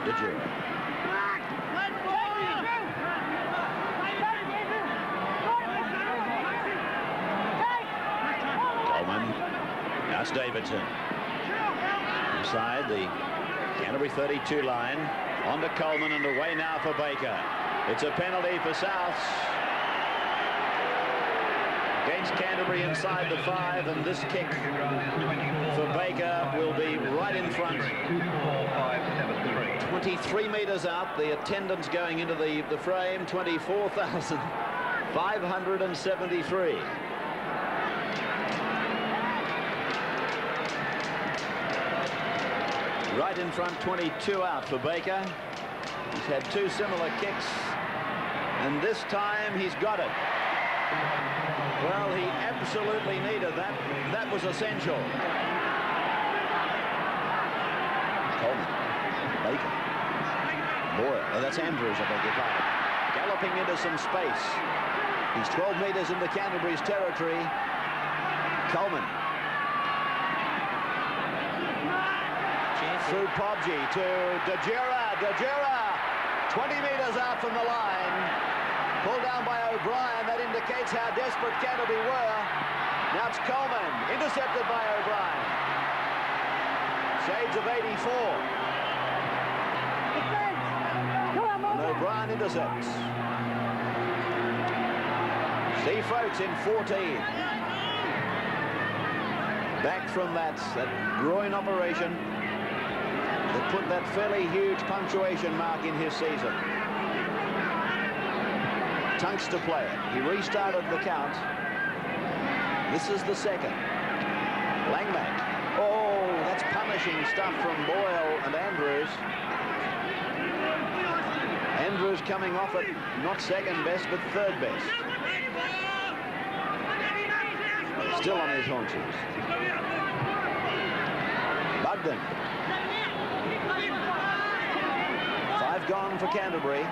DeJure. Coleman. Now it's Davidson. Inside the Canterbury 32 line. On to Coleman and away now for Baker. It's a penalty for South. Against Canterbury inside the 5, and this kick for Baker will be right in front. 23 metres out. The attendance going into the frame, 24,573. Right in front, 22 out for Baker. He's had 2 similar kicks, and this time he's got it. Well, he absolutely needed that. That was essential. Coleman. Baker. Boyle. Oh, that's Andrews, I beg your pardon. Galloping into some space. He's 12 metres into Canterbury's territory. Coleman. through Pobji to Dejura. Dejura, 20 metres out from the line. Pulled down by O'Brien. That indicates how desperate Canterbury were. Now it's Coleman, intercepted by O'Brien. Shades of 84. And O'Brien intercepts. Steve Folks in 14. Back from that groin operation that put that fairly huge punctuation mark in his season. Tunks to play it. He restarted the count. This is the second. Langmack. Oh, that's punishing stuff from Boyle and Andrews. Andrews coming off it, not second best, but third best. Still on his haunches. Bugden. 5 gone for Canterbury.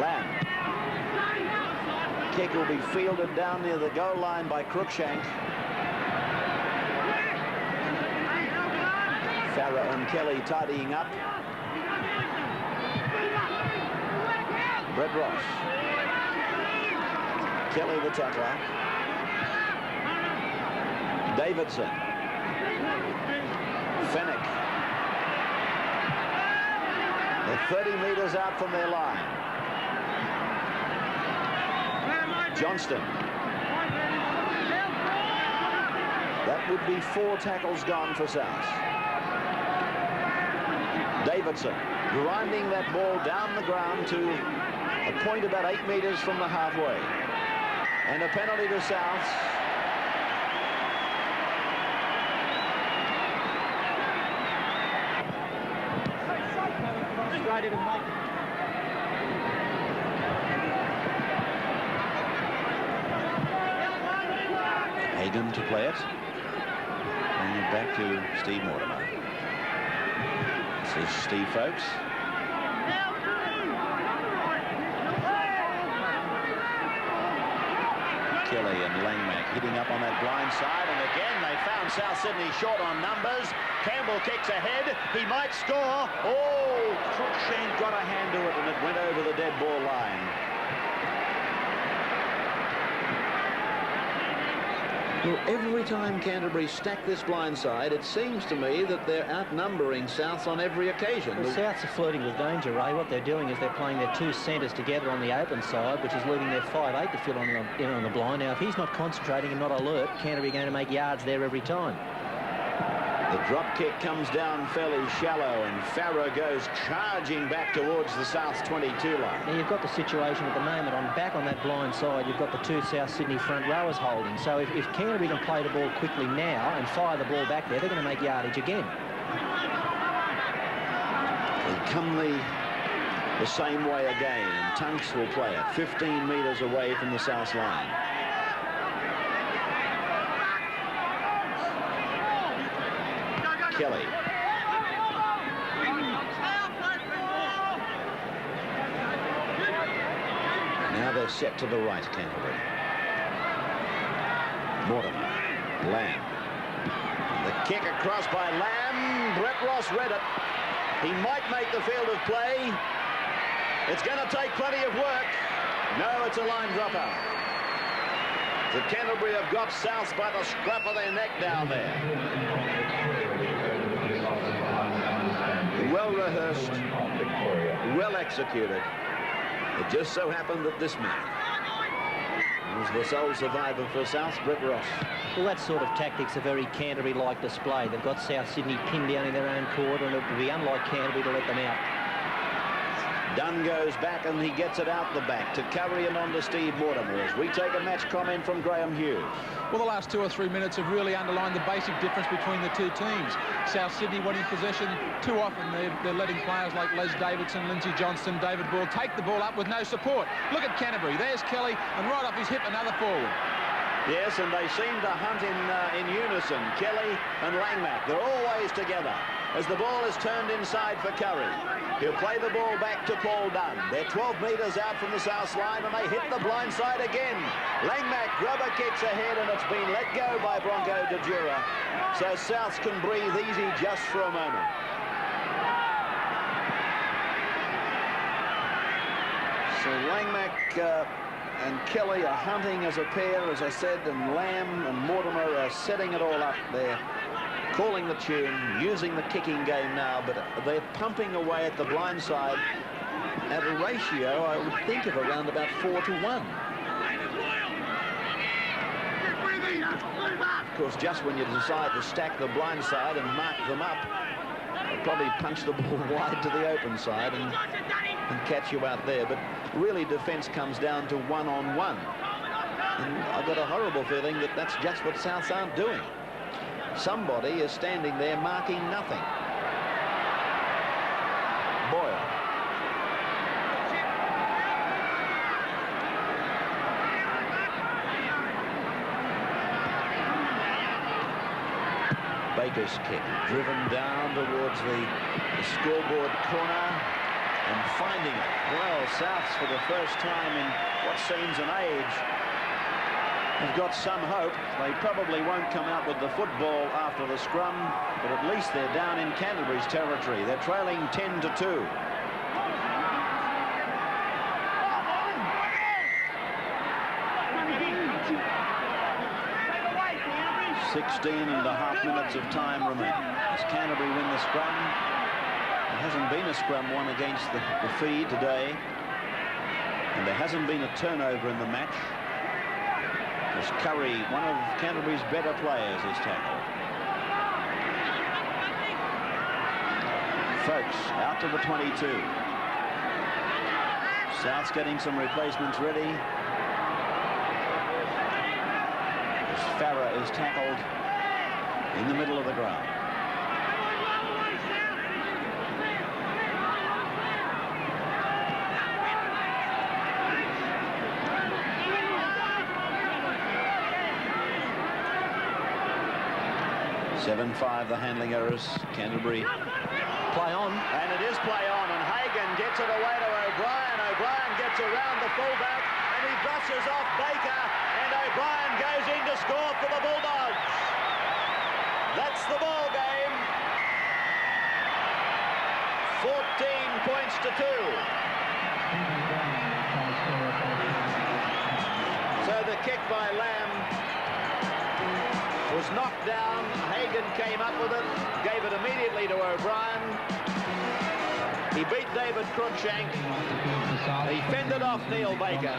Lamb. Kick will be fielded down near the goal line by Cruikshank. Farah and Kelly tidying up. Brett Ross. Kelly the tackler. Davidson. Fennick. They're 30 metres out from their line. Johnston. That would be 4 tackles gone for South. Davidson grinding that ball down the ground to a point about 8 metres from the halfway. And a penalty to South. Hagan to play it. Bring it back to Steve Mortimer. This is Steve Folks. Kelly and Langmack hitting up on that blind side, and again they found South Sydney short on numbers. Campbell kicks ahead. He might score. Oh, Cruikshank got a hand to it, and it went over the dead ball line. Well, every time Canterbury stack this blind side, it seems to me that they're outnumbering Souths on every occasion. Well, Souths are flirting with danger, Ray. What they're doing is they're playing their 2 centres together on the open side, which is leaving their 5'8" to fill in on the blind. Now, if he's not concentrating and not alert, Canterbury are going to make yards there every time. The drop kick comes down fairly shallow, and Farah goes charging back towards the South 22 line. Now, you've got the situation at the moment back on that blind side. You've got the 2 South Sydney front rowers holding. So if Canterbury can play the ball quickly now and fire the ball back there, they're going to make yardage again. They come the same way again, and Tunks will play it 15 metres away from the South line. Kelly. Now they're set to the right, Canterbury. Mortimer. Lamb. The kick across by Lamb. Brett Ross read it. He might make the field of play. It's going to take plenty of work. No, it's a line dropout. The Canterbury have got South by the scruff of their neck down there. Well rehearsed, well executed. It just so happened that this man was the sole survivor for South, Brett Ross. Well, that sort of tactics a very Canterbury-like display. They've got South Sydney pinned down in their own quarter, and it would be unlike Canterbury to let them out. Dunn goes back, and he gets it out the back to Curry and on to Steve Mortimer as we take a match comment from Graham Hughes. Well, the last 2 or 3 minutes have really underlined the basic difference between the 2 teams. South Sydney winning possession too often. They're letting players like Les Davidson, Lindsay Johnston, David Ball take the ball up with no support. Look at Canterbury. There's Kelly, and right off his hip, another forward. Yes, and they seem to hunt in unison. Kelly and Langmack, they're always together. as the ball is turned inside for Curry. He'll play the ball back to Paul Dunn. They're 12 metres out from the South line, and they hit the blind side again. Langmack grubber kicks ahead, and it's been let go by Bronco de Jura. So Souths can breathe easy just for a moment. So Langmack and Kelly are hunting as a pair, as I said, and Lamb and Mortimer are setting it all up there, calling the tune, using the kicking game now, but they're pumping away at the blind side at a ratio, I would think, of around about 4-1. Of course, just when you decide to stack the blind side and mark them up, they'll probably punch the ball wide to the open side and catch you out there. But really, defence comes down to one-on-one. And I've got a horrible feeling that that's just what Souths aren't doing. Somebody is standing there marking nothing. Boyle. Baker's kick, driven down towards the scoreboard corner and finding it. Well, Souths, for the first time in what seems an age, have got some hope. They probably won't come out with the football after the scrum, but at least they're down in Canterbury's territory. They're trailing 10-2. .5 minutes of time remain. As Canterbury win the scrum, there hasn't been a scrum won against the feed today, and there hasn't been a turnover in the match. As Curry, one of Canterbury's better players, is tackled. Folks, out to the 22. South's getting some replacements ready. As Farah is tackled in the middle of the ground. .75 the handling errors. Canterbury play on, and it is play on, and Hagan gets it away to O'Brien. O'Brien gets around the fullback and he brushes off Baker, and O'Brien goes in to score for the Bulldogs. That's the ball game. 14 points to 2. So the kick by Lamb was knocked down. Hagan came up with it, gave it immediately to O'Brien. He beat David Cruikshank. He fended off Neil Baker.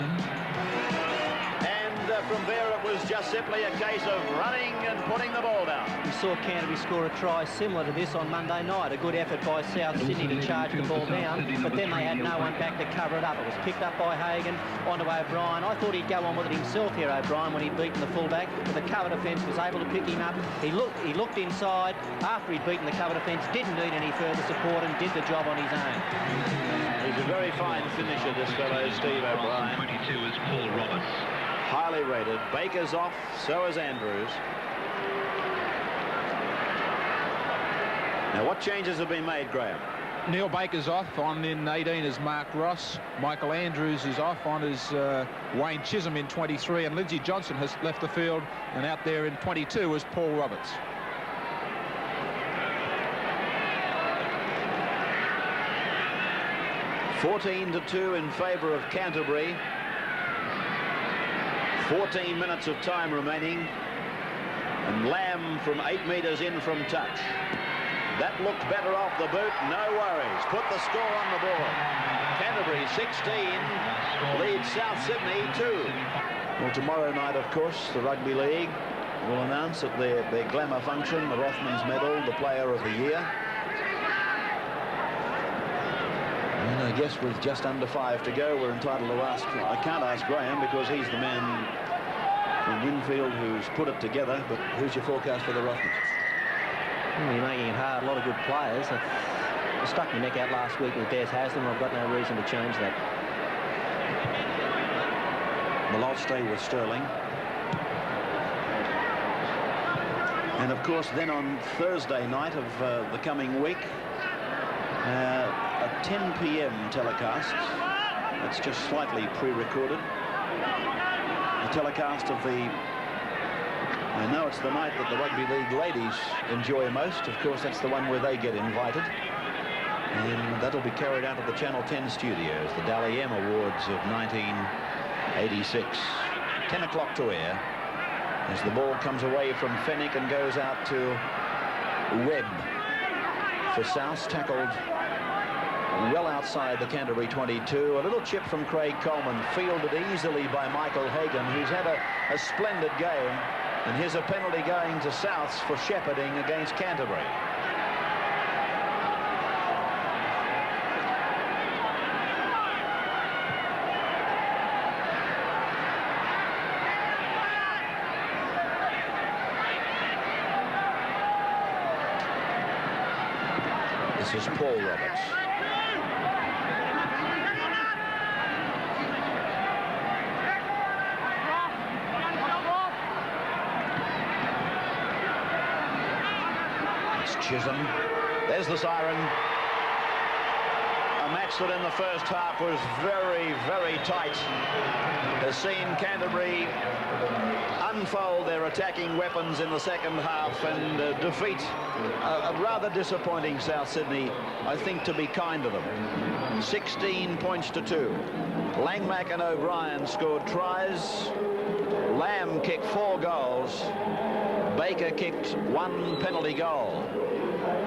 And from there it was just simply a case of running and putting the ball down. We saw Canterbury score a try similar to this on Monday night. A good effort by South Sydney to charge the ball down, but then they had no one back to cover it up. It was picked up by Hagan onto O'Brien. I thought he'd go on with it himself here, O'Brien, when he'd beaten the fullback, but the cover defence was able to pick him up. He looked inside after he'd beaten the cover defence, didn't need any further support, and did the job on his own. He's a very fine finisher, this fellow, Steve O'Brien. 22 is Paul Roberts. Highly rated. Baker's off, so is Andrews. Now, what changes have been made, Graham? Neil Baker's off. On in 18 is Mark Ross. Michael Andrews is off. On is Wayne Chisholm in 23. And Lindsay Johnson has left the field. And out there in 22 is Paul Roberts. (14-2) in favour of Canterbury. 14 minutes of time remaining, and Lamb from 8 metres in from touch. That looked better off the boot, no worries. Put the score on the board. Canterbury 16 leads South Sydney 2. Well, tomorrow night, of course, the Rugby League will announce at their glamour function the Rothmans Medal, the Player of the Year. And I guess with just under 5 to go, we're entitled to ask. I can't ask Graham because he's the man from Winfield who's put it together, but who's your forecast for the Rothmans? You're making it hard. A lot of good players. I stuck my neck out last week with Des Haslam. I've got no reason to change that. Well, I'll stay with Sterling. And of course, then on Thursday night of the coming week, a 10 p.m. telecast. That's just slightly pre-recorded. The telecast of the... I know it's the night that the Rugby League ladies enjoy most. Of course, that's the one where they get invited. And that'll be carried out at the Channel 10 studios, the Dally M Awards of 1986. 10 o'clock to air as the ball comes away from Fennick and goes out to Webb for South, tackled well outside the Canterbury 22. A little chip from Craig Coleman, fielded easily by Michael Hagan, who's had a splendid game, and here's a penalty going to Souths for shepherding against Canterbury. This is Paul Roberts. It's Chisholm. There's the siren. A match that in the first half was very, very tight has seen Canterbury unfold their attacking weapons in the second half and defeat a rather disappointing South Sydney, I think, to be kind to them. 16 points to 2. Langmack and O'Brien scored tries. Lamb kicked 4 goals. Baker kicked 1 penalty goal.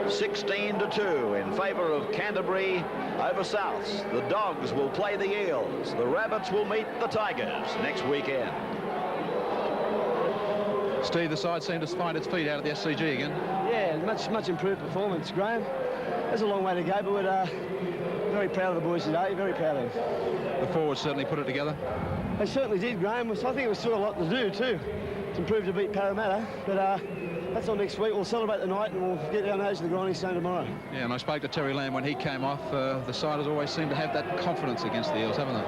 16 to 2 in favour of Canterbury over Souths. The Dogs will play the Eels. The Rabbits will meet the Tigers next weekend. Steve, the side seemed to find its feet out at the SCG again. Yeah, much improved performance, Graham. There's a long way to go, but we're very proud of the boys today, very proud of them. The forwards certainly put it together. They certainly did, Graham. I think we've still got a lot to do too to improve to beat Parramatta, but that's on next week. We'll celebrate the night and we'll get our nose to the grinding stone tomorrow. Yeah, and I spoke to Terry Lamb when he came off. The side has always seemed to have that confidence against the Eels, haven't they?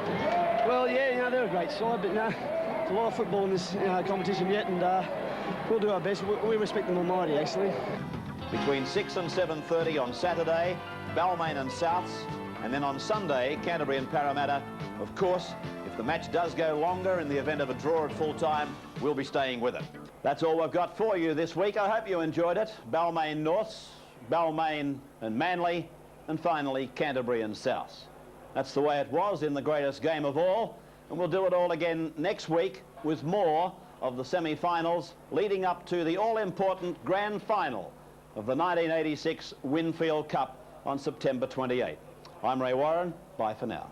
Well, yeah, they're a great side, but there's a lot of football in this competition yet, and we'll do our best. We respect them almighty, actually. Between 6 and 7:30 on Saturday, Balmain and Souths, and then on Sunday, Canterbury and Parramatta. Of course, if the match does go longer in the event of a draw at full time, we'll be staying with it. That's all we've got for you this week. I hope you enjoyed it. Balmain Norths, Balmain and Manly, and finally Canterbury and Souths. That's the way it was in the greatest game of all, and we'll do it all again next week with more of the semi-finals leading up to the all-important grand final of the 1986 Winfield Cup on September 28. I'm Ray Warren. Bye for now.